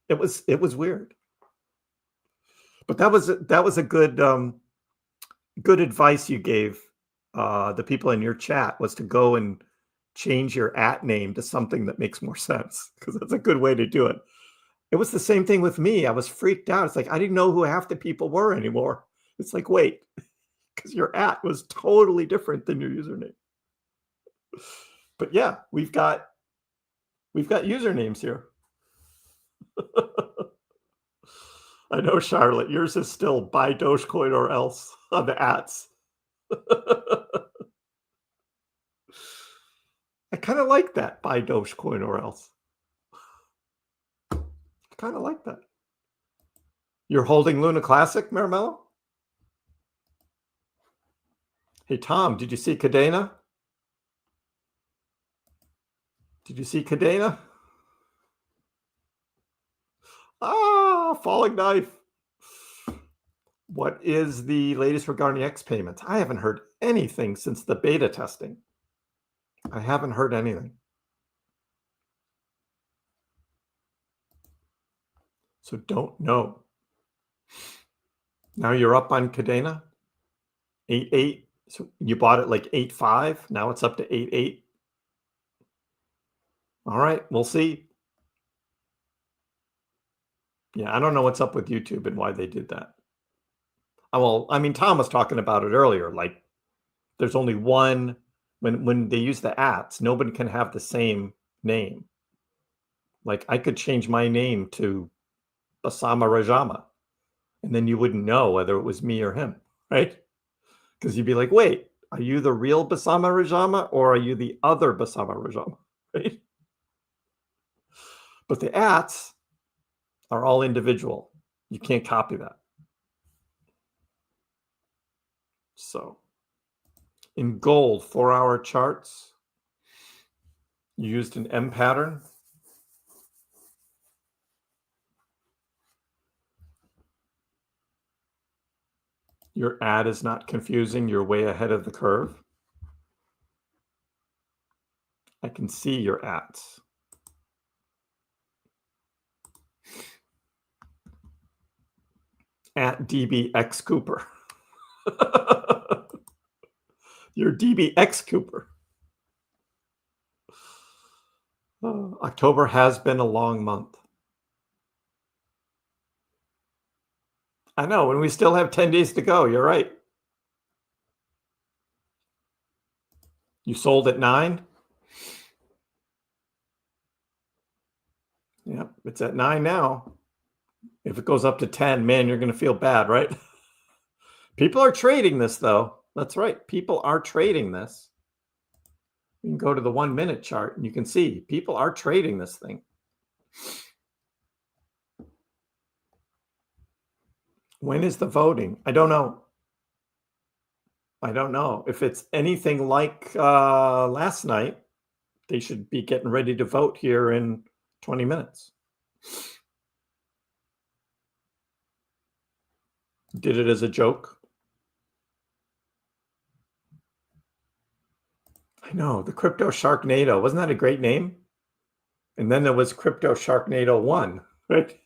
A: It was weird. But that was a good good advice you gave the people in your chat, was to go and change your @ name to something that makes more sense, because that's a good way to do it. It was the same thing with me. I was freaked out. It's like I didn't know who half the people were anymore. It's like, wait, because your @ was totally different than your username. But yeah, we've got usernames here. I know, Charlotte, yours is still buy Dogecoin or else on the ats. I kind of like that, buy Dogecoin or else. I kind of like that. You're holding Luna Classic, Maramello? Hey, Tom, did you see Kadena? Did you see Kadena? Ah, falling knife. What is the latest regarding X payments? I haven't heard anything since the beta testing. I haven't heard anything. So don't know. Now you're up on Kadena? 8.8. So you bought it like 8.5. Now it's up to 8.8. All right, we'll see. Yeah, I don't know what's up with YouTube and why they did that. Well, I mean, Tom was talking about it earlier. Like, there's only one, when they use the ats, nobody can have the same name. Like, I could change my name to Osama Rajama, and then you wouldn't know whether it was me or him, right? Because you'd be like, wait, are you the real Basama Rajama or are you the other Basama Rajama, right? But the ats are all individual. You can't copy that. So in gold, 4-hour charts, you used an M pattern. Your ad is not confusing. You're way ahead of the curve. I can see your ads. At DBX Cooper. You're DBX Cooper. October has been a long month. I know, and we still have 10 days to go. You're right. You sold at 9? Yep, it's at 9 now. If it goes up to 10, man, you're going to feel bad, right? People are trading this, though. That's right. People are trading this. You can go to the 1-minute chart and you can see people are trading this thing. When is the voting? I don't know. I don't know. If it's anything like last night, they should be getting ready to vote here in 20 minutes. Did it as a joke. I know, the Crypto Sharknado. Wasn't that a great name? And then there was Crypto Sharknado 1, right?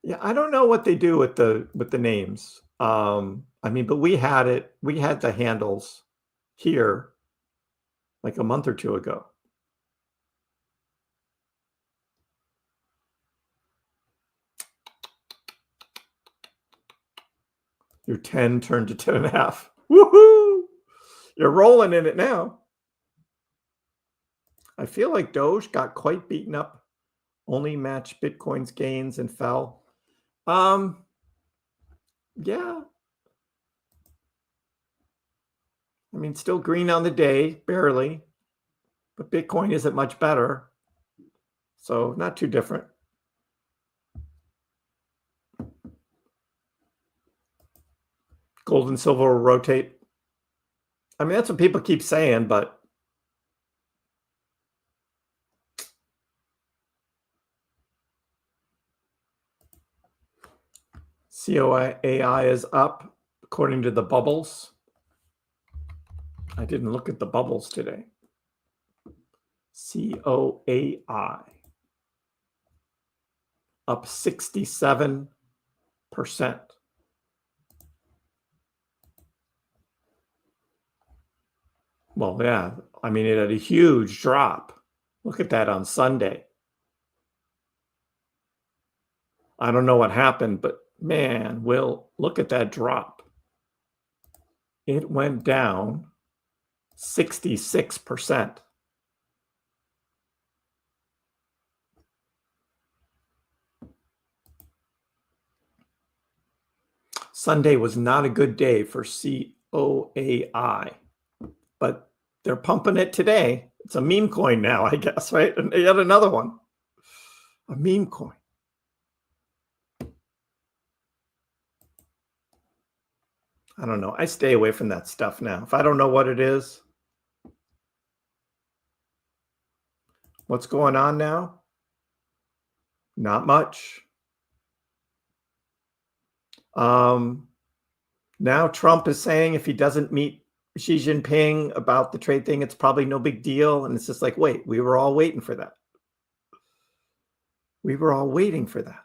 A: Yeah, I don't know what they do with the names. I mean, but we had the handles here like a month or two ago. Your 10 turned to 10.5. Woohoo! You're rolling in it now. I feel like Doge got quite beaten up, only matched Bitcoin's gains and fell. Yeah. I mean, still green on the day, barely, but Bitcoin isn't much better. So not too different. Gold and silver will rotate. I mean, that's what people keep saying, but COAI is up according to the bubbles. I didn't look at the bubbles today. COAI up 67%. Well, yeah, I mean, it had a huge drop. Look at that on Sunday. I don't know what happened, but man, Will, look at that drop. It went down 66%. Sunday was not a good day for COAI, but they're pumping it today. It's a meme coin now, I guess, right? And yet another one, a meme coin. I don't know. I stay away from that stuff now. If I don't know what it is, what's going on now? Not much. Now Trump is saying if he doesn't meet Xi Jinping about the trade thing, it's probably no big deal. And it's just like, wait, we were all waiting for that. We were all waiting for that.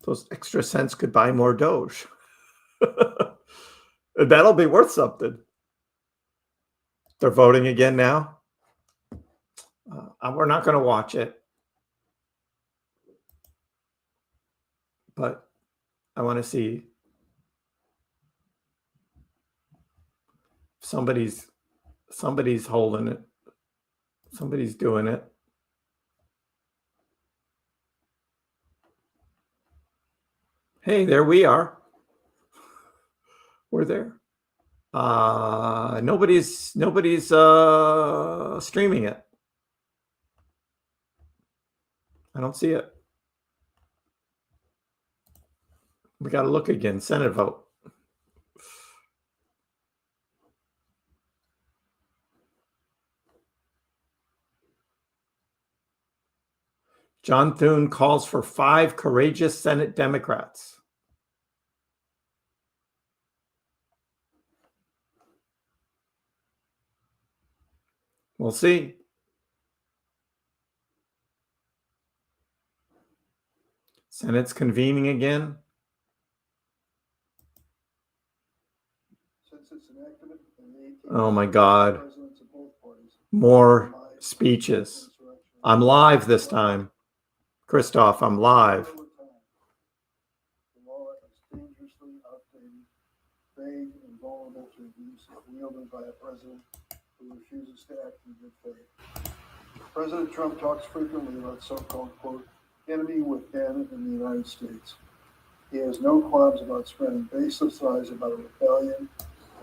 A: Those extra cents could buy more Doge. That'll be worth something. They're voting again now. We're not going to watch it. But I want to see somebody's holding it. Somebody's doing it. Hey, there we are. We're there. Nobody's streaming it. I don't see it. We got to look again. Senate vote. John Thune calls for 5 courageous Senate Democrats. We'll see. Senate's convening again. Oh my God. More speeches. I'm live this time. Christoph, I'm live.
B: The law is dangerously outdated, vague, and vulnerable to abuse wielded by a president who refuses to act in good faith. President Trump talks frequently about so-called, quote, enemy within in the United States. He has no qualms about spreading baseless lies about a rebellion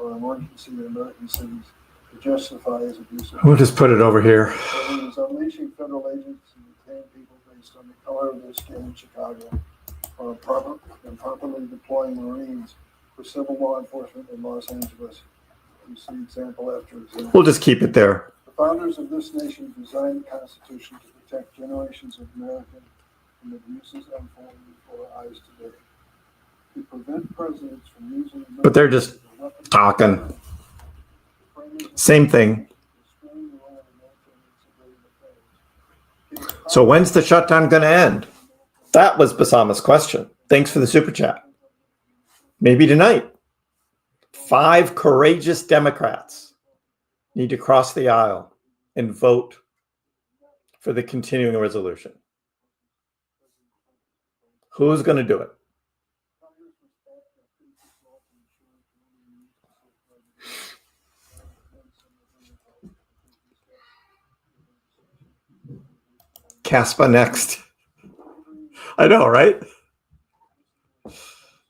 B: or emergency in American cities to justify his abuse.
A: We'll just put it over here.
B: He is unleashing federal agents to detain people based on the color of their skin in Chicago, or improperly deploying Marines for civil law enforcement in Los Angeles. You see example after example.
A: We'll just keep it there.
B: The founders of this nation designed the Constitution to protect generations of Americans from abuses unfolding before our eyes today. To prevent presidents from using,
A: but they're just talking. Same thing. So when's the shutdown going to end? That was Basama's question. Thanks for the super chat. Maybe tonight. 5 courageous Democrats need to cross the aisle and vote for the continuing resolution. Who's going to do it? Caspa next. I know, right?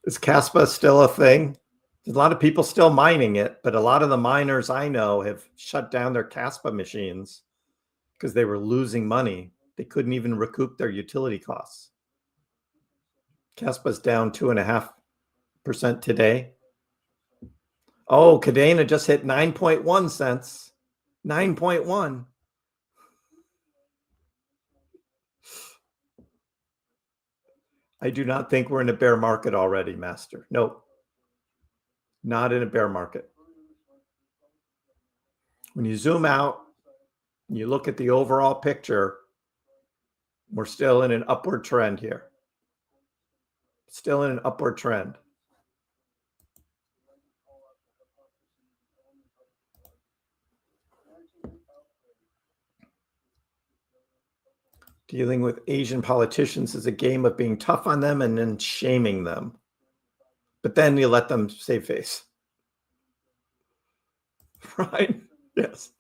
A: Is Caspa still a thing? There's a lot of people still mining it, but a lot of the miners I know have shut down their Caspa machines because they were losing money. They couldn't even recoup their utility costs. Caspa's down 2.5% today. Oh, Kadena just hit 9.1 cents. 9.1. I do not think we're in a bear market already, Master. Nope. Not in a bear market. When you zoom out, and you look at the overall picture, we're still in an upward trend here. Still in an upward trend. Dealing with Asian politicians is a game of being tough on them and then shaming them. But then you let them save face. Right? Yes.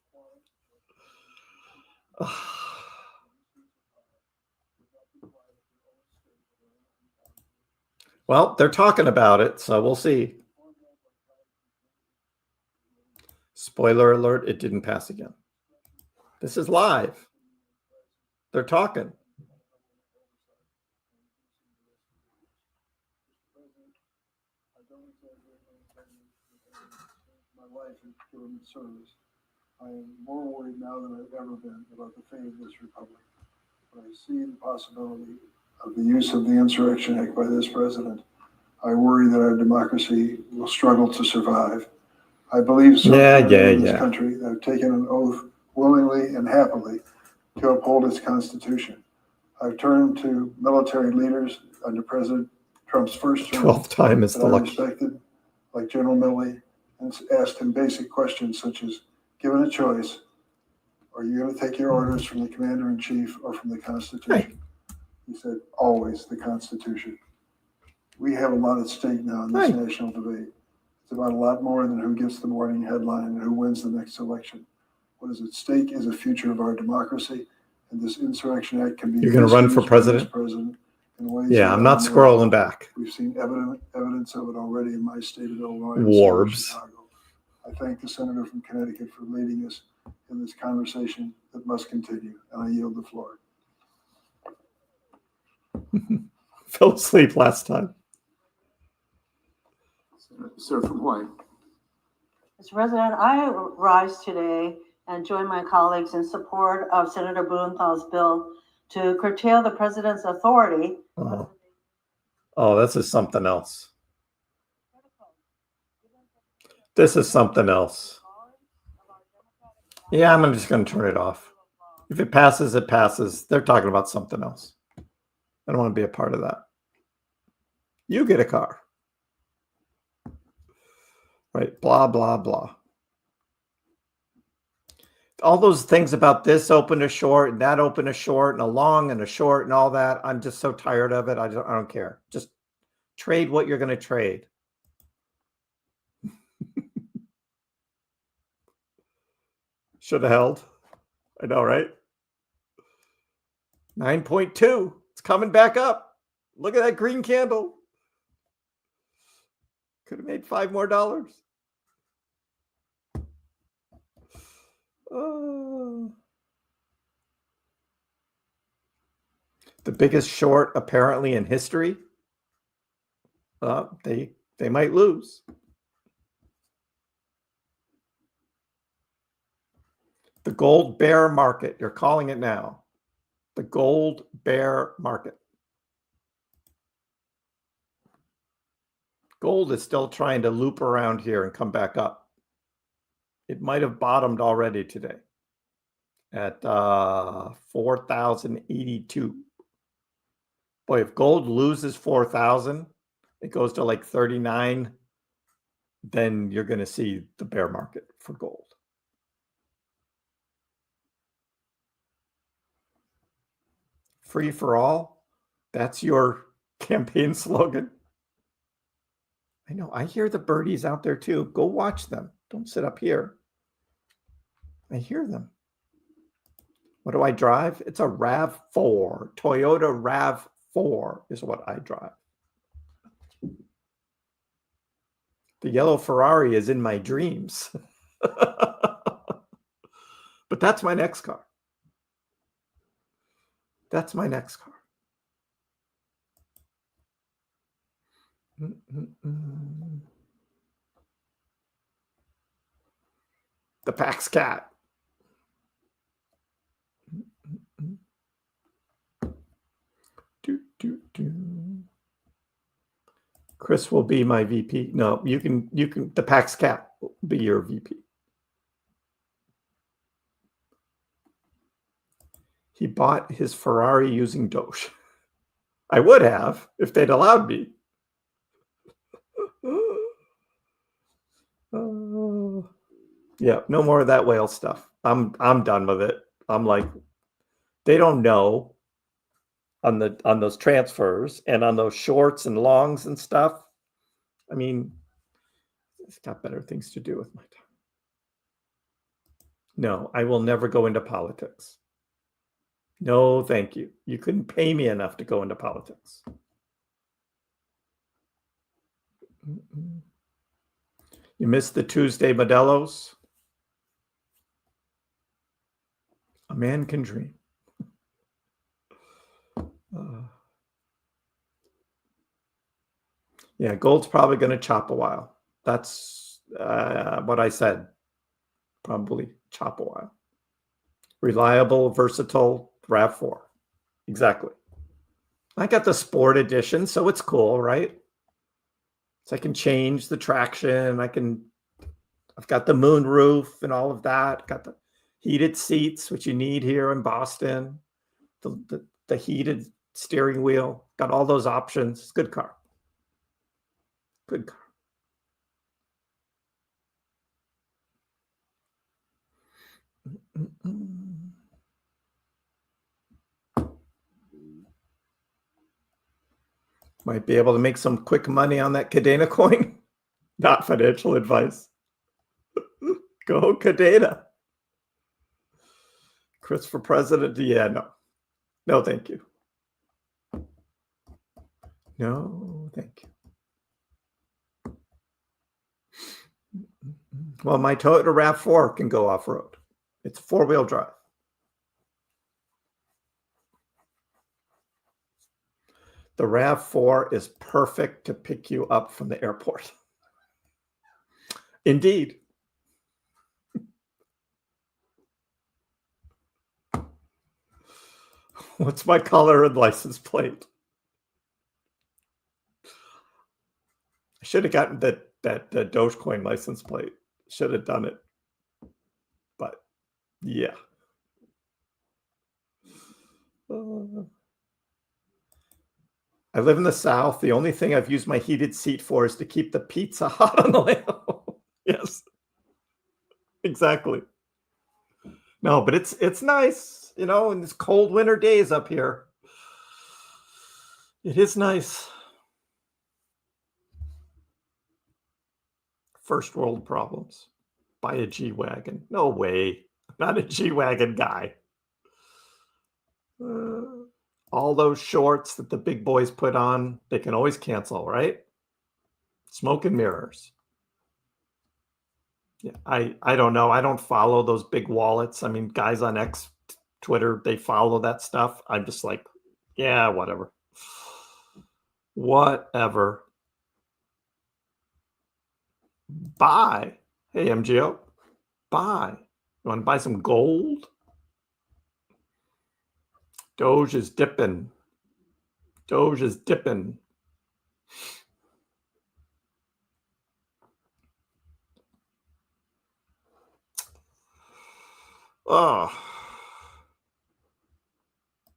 A: Well, they're talking about it, so we'll see. Spoiler alert, it didn't pass again. This is live. They're talking.
B: My life in government service. I am more worried now than I've ever been about the fate of this republic. When I see the possibility of the use of the Insurrection Act by this president, I worry that our democracy will struggle to survive. I believe so in this country that have taken an oath willingly and happily to uphold its Constitution. I've turned to military leaders under President Trump's first term.
A: 12th time is
B: that
A: the
B: I
A: lucky.
B: respected, like General Milley, and asked him basic questions such as, given a choice, are you going to take your orders from the commander-in-chief or from the Constitution? He said, always the Constitution. We have a lot at stake now in this national debate. It's about a lot more than who gets the morning headline and who wins the next election. What is at stake is the future of our democracy, and this Insurrection Act can be.
A: You're going to run for president?
B: In ways
A: Yeah, I'm not scrolling back.
B: We've seen evidence of it already in my state of Illinois.
A: Warbs.
B: Chicago. I thank the senator from Connecticut for leading us in this conversation that must continue, and I yield the floor.
A: Fell asleep last time.
C: Sir from Hawaii.
D: Mr. President, I rise today and join my colleagues in support of Senator Blumenthal's bill to curtail the president's authority.
A: Oh, this is something else. This is something else. Yeah, I'm just going to turn it off. If it passes, it passes. They're talking about something else. I don't want to be a part of that. You get a car. Right? Blah, blah, blah. All those things about this open to short and that open to short and a long and a short and all that. I'm just so tired of it. I don't care. Just trade what you're going to trade. Should have held. I know, right? 9.2. It's coming back up. Look at that green candle. Could have made $5 more. The biggest short apparently in history. They might lose. The gold bear market. You're calling it now. The gold bear market. Gold is still trying to loop around here and come back up. It might have bottomed already today at 4,082. Boy, if gold loses 4,000, it goes to like 39, then you're going to see the bear market for gold. Free for all? That's your campaign slogan. I know. I hear the birdies out there too. Go watch them. Don't sit up here. I hear them. What do I drive? It's a RAV4. Toyota RAV4 is what I drive. The yellow Ferrari is in my dreams. But that's my next car. That's my next car. The Pax Cat. Kriss will be my VP. No, you can, the Pax Cat will be your VP. He bought his Ferrari using Doge. I would have if they'd allowed me. Yeah, no more of that whale stuff. I'm done with it. I'm like, they don't know on those transfers and on those shorts and longs and stuff. I mean, it's got better things to do with my time. No, I will never go into politics. No, thank you. You couldn't pay me enough to go into politics. You missed the Tuesday Modelos. A man can dream. Yeah, gold's probably going to chop a while. That's what I said. Probably chop a while. Reliable, versatile, RAV4. Exactly. I got the sport edition, so it's cool, right? So I can change the traction. I've got the moon roof and all of that. Got the heated seats, which you need here in Boston. The heated steering wheel. Got all those options. Good car. Good. Might be able to make some quick money on that Kadena coin. Not financial advice. Go Kadena. Kriss for president? Yeah, no. No, thank you. No, thank you. Well, my Toyota RAV4 can go off-road. It's a four-wheel drive. The RAV4 is perfect to pick you up from the airport. Indeed. What's my color and license plate? I should have gotten that Dogecoin license plate. Should have done it. But yeah. I live in the South. The only thing I've used my heated seat for is to keep the pizza hot on the way home. Yes. Exactly. No, but it's nice, you know, in these cold winter days up here. It is nice. First world problems. Buy a G-Wagon. No way. Not a G-Wagon guy. All those shorts that the big boys put on, they can always cancel, right? Smoke and mirrors. Yeah, I don't know. I don't follow those big wallets. I mean, guys on X, Twitter, they follow that stuff. I'm just like, yeah, whatever. Whatever. Buy. Hey, MGO. Buy. You want to buy some gold? Doge is dipping. Doge is dipping. Oh.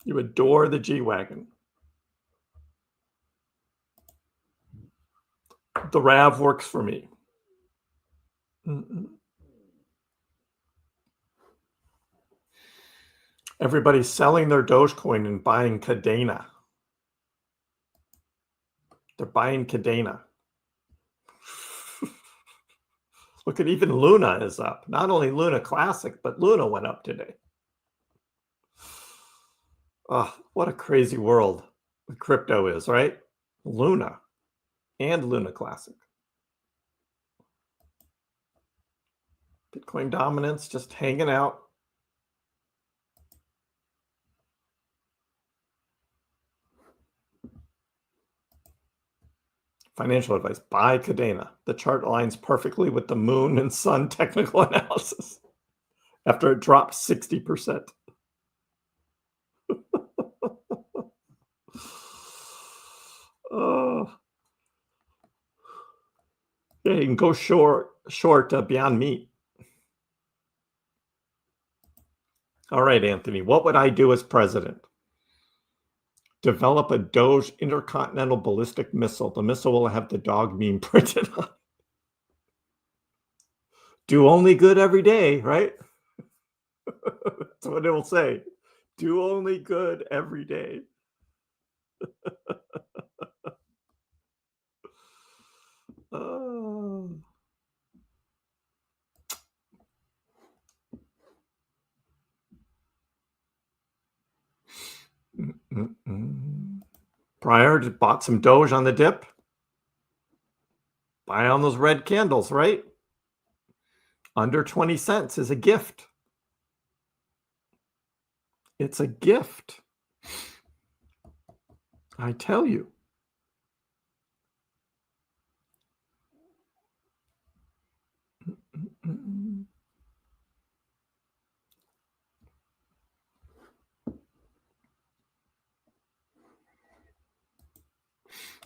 A: You adore the G-Wagon. The RAV works for me. Everybody's selling their Dogecoin and buying Kadena. They're buying Kadena. Look at even Luna is up. Not only Luna Classic, but Luna went up today. Oh, what a crazy world crypto is, right? Luna and Luna Classic. Bitcoin dominance just hanging out. Financial advice, buy Kadena. The chart aligns perfectly with the moon and sun technical analysis after it dropped 60%. Yeah, you can go short Beyond Meat. All right, Anthony, what would I do as president? Develop a Doge intercontinental ballistic missile. The missile will have the dog meme printed on it. Do only good every day, right? That's what it will say. Do only good every day. Prior just bought some Doge on the dip. Buy on those red candles, right? Under 20 cents is a gift. It's a gift. I tell you.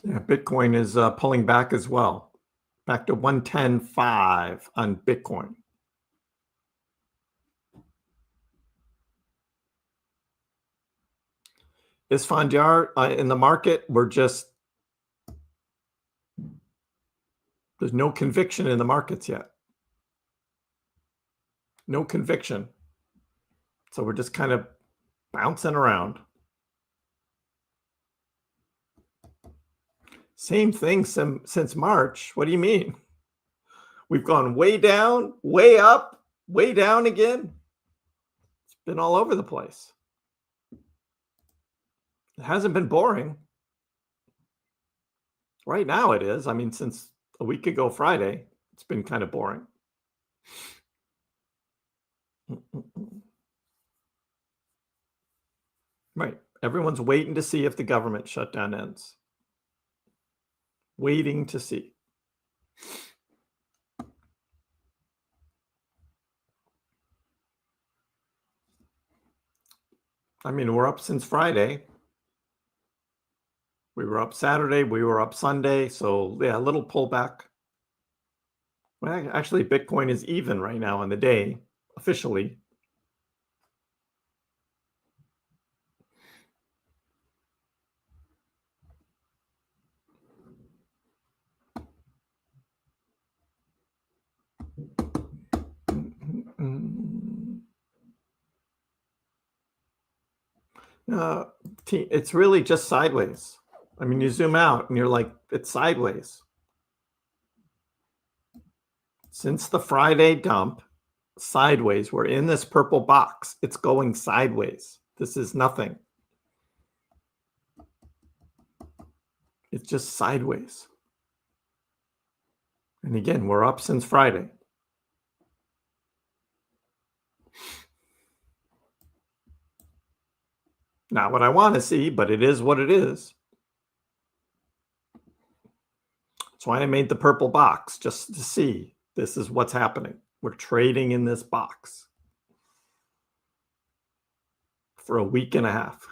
A: Yeah, Bitcoin is pulling back as well. Back to 110.5 on Bitcoin. Is Fondiar in the market? We're just There's no conviction in the markets yet. No conviction. So we're just kind of bouncing around. Same thing since March. What do you mean? We've gone way down, way up, way down again. It's been all over the place. It hasn't been boring. Right now it is. I mean, since a week ago Friday, it's been kind of boring. Right. Everyone's waiting to see if the government shutdown ends. Waiting to see. I mean, we're up since Friday. We were up Saturday. We were up Sunday. So, yeah, a little pullback. Well, actually, Bitcoin is even right now on the day, officially. It's really just sideways. I mean, you zoom out and you're like, it's sideways. Since the Friday dump, sideways. We're in this purple box. It's going sideways. This is nothing. It's just sideways. And again, we're up since Friday. Not what I want to see, but it is what it is. That's why I made the purple box, just to see this is what's happening. We're trading in this box for a week and a half.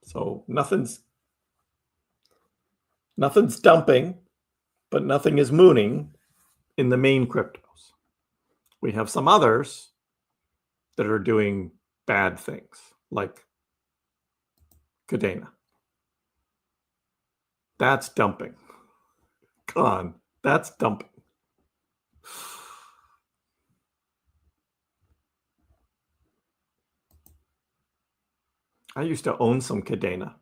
A: So nothing's dumping, but nothing is mooning in the main cryptos. We have some others that are doing bad things, like Kadena. That's dumping. Come on, that's dumping. I used to own some Kadena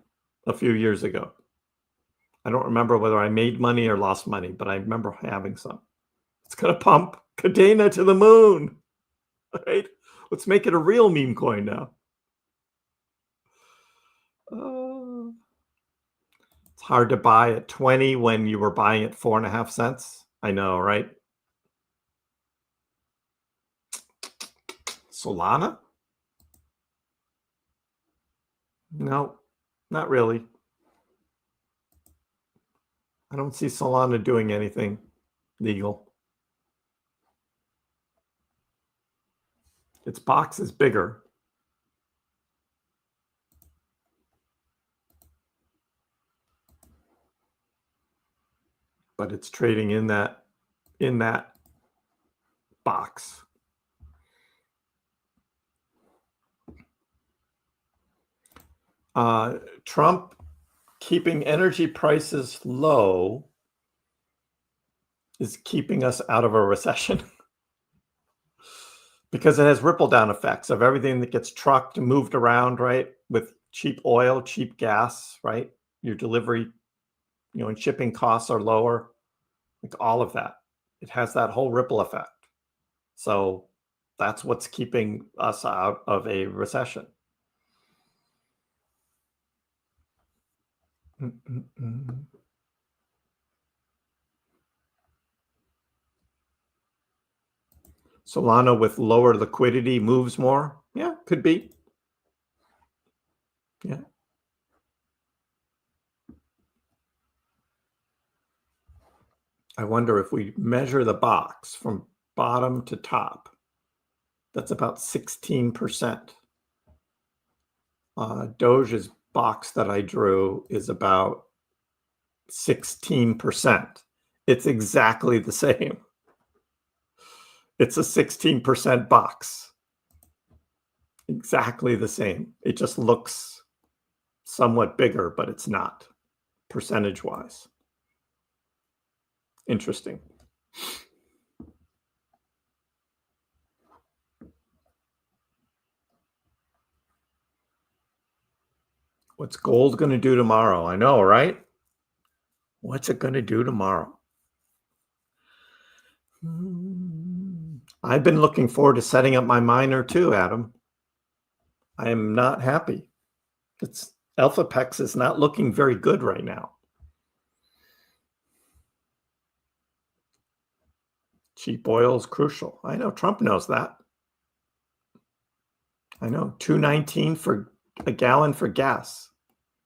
A: a few years ago. I don't remember whether I made money or lost money, but I remember having some. It's going to pump Kadena to the moon, right? Let's make it a real meme coin now. It's hard to buy at 20 when you were buying at 4.5 cents. I know, right? Solana? No, not really. I don't see Solana doing anything legal. Its box is bigger. But it's trading in that box. Trump keeping energy prices low is keeping us out of a recession because it has ripple down effects of everything that gets trucked and moved around, right? With cheap oil, cheap gas, right? Your delivery, and shipping costs are lower, like all of that. It has that whole ripple effect. So that's what's keeping us out of a recession. Solana with lower liquidity moves more. Yeah, could be. Yeah. I wonder if we measure the box from bottom to top, that's about 16%. Doge's box that I drew is about 16%. It's exactly the same. It's a 16% box. Exactly the same. It just looks somewhat bigger, but it's not percentage-wise. Interesting. What's gold going to do tomorrow? I know, right? What's it going to do tomorrow? I've been looking forward to setting up my miner too, Adam. I am not happy. ElphaPex is not looking very good right now. Cheap oil is crucial. I know Trump knows that. I know, $2.19 for a gallon for gas.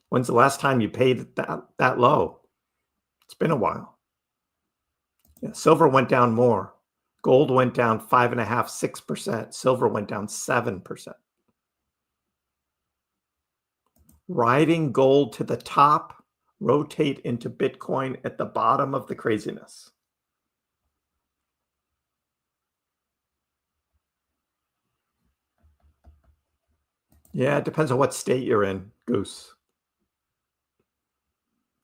A: When's the last time you paid that low? It's been a while. Yeah, silver went down more. Gold went down 5.5%, 6%. Silver went down 7%. Riding gold to the top, rotate into Bitcoin at the bottom of the craziness. Yeah, it depends on what state you're in, Goose.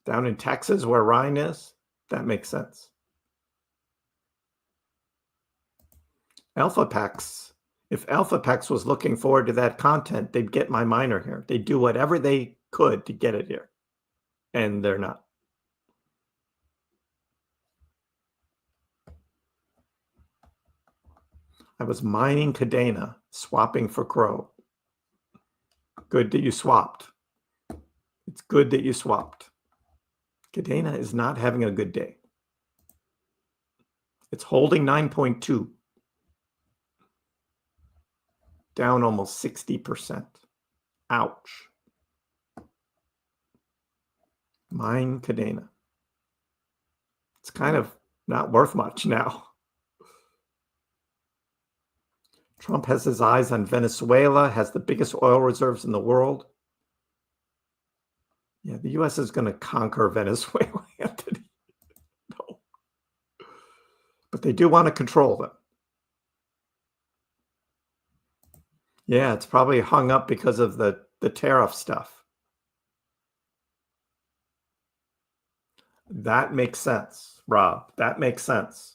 A: Down in Texas where Ryan is, that makes sense. ElphaPex, if ElphaPex was looking forward to that content, they'd get my miner here. They'd do whatever they could to get it here. And they're not. I was mining Kadena, swapping for Crow. Good that you swapped. It's good that you swapped. Kadena is not having a good day. It's holding 9.2. Down almost 60%. Ouch. Mine Kadena. It's kind of not worth much now. Trump has his eyes on Venezuela, has the biggest oil reserves in the world. Yeah, the U.S. is going to conquer Venezuela, Anthony. No. But they do want to control them. Yeah, it's probably hung up because of the tariff stuff. That makes sense, Rob. That makes sense.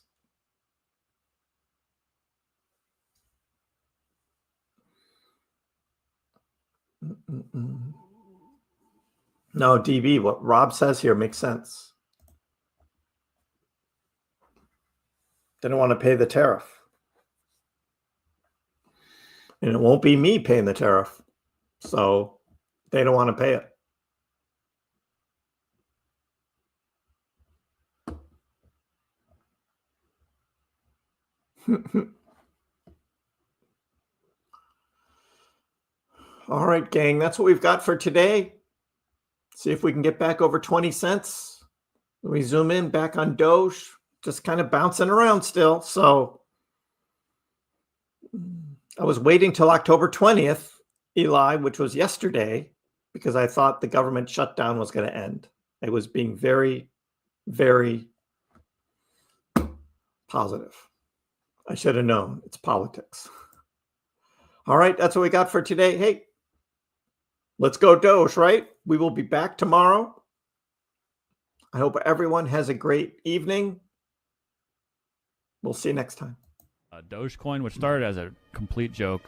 A: No, DB, what Rob says here makes sense. They don't want to pay the tariff. And it won't be me paying the tariff. So they don't want to pay it. All right, gang, that's what we've got for today. See if we can get back over 20 cents. We zoom in back on Doge, just kind of bouncing around still. So I was waiting till October 20th, Eli, which was yesterday, because I thought the government shutdown was going to end. I was being very, very positive. I should have known. It's politics. All right, that's what we got for today. Hey, let's go Doge, right? We will be back tomorrow. I hope everyone has a great evening. We'll see you next time.
C: Dogecoin, which started as a complete joke,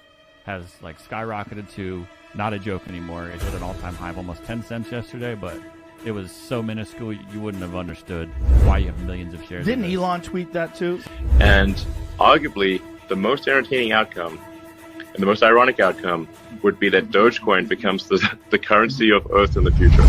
C: has like skyrocketed to not a joke anymore. It hit an all-time high of almost 10 cents yesterday, but it was so minuscule you wouldn't have understood why you have millions of shares.
E: Didn't Elon tweet that too?
F: And arguably, the most entertaining outcome and the most ironic outcome would be that Dogecoin becomes the currency of Earth in the future.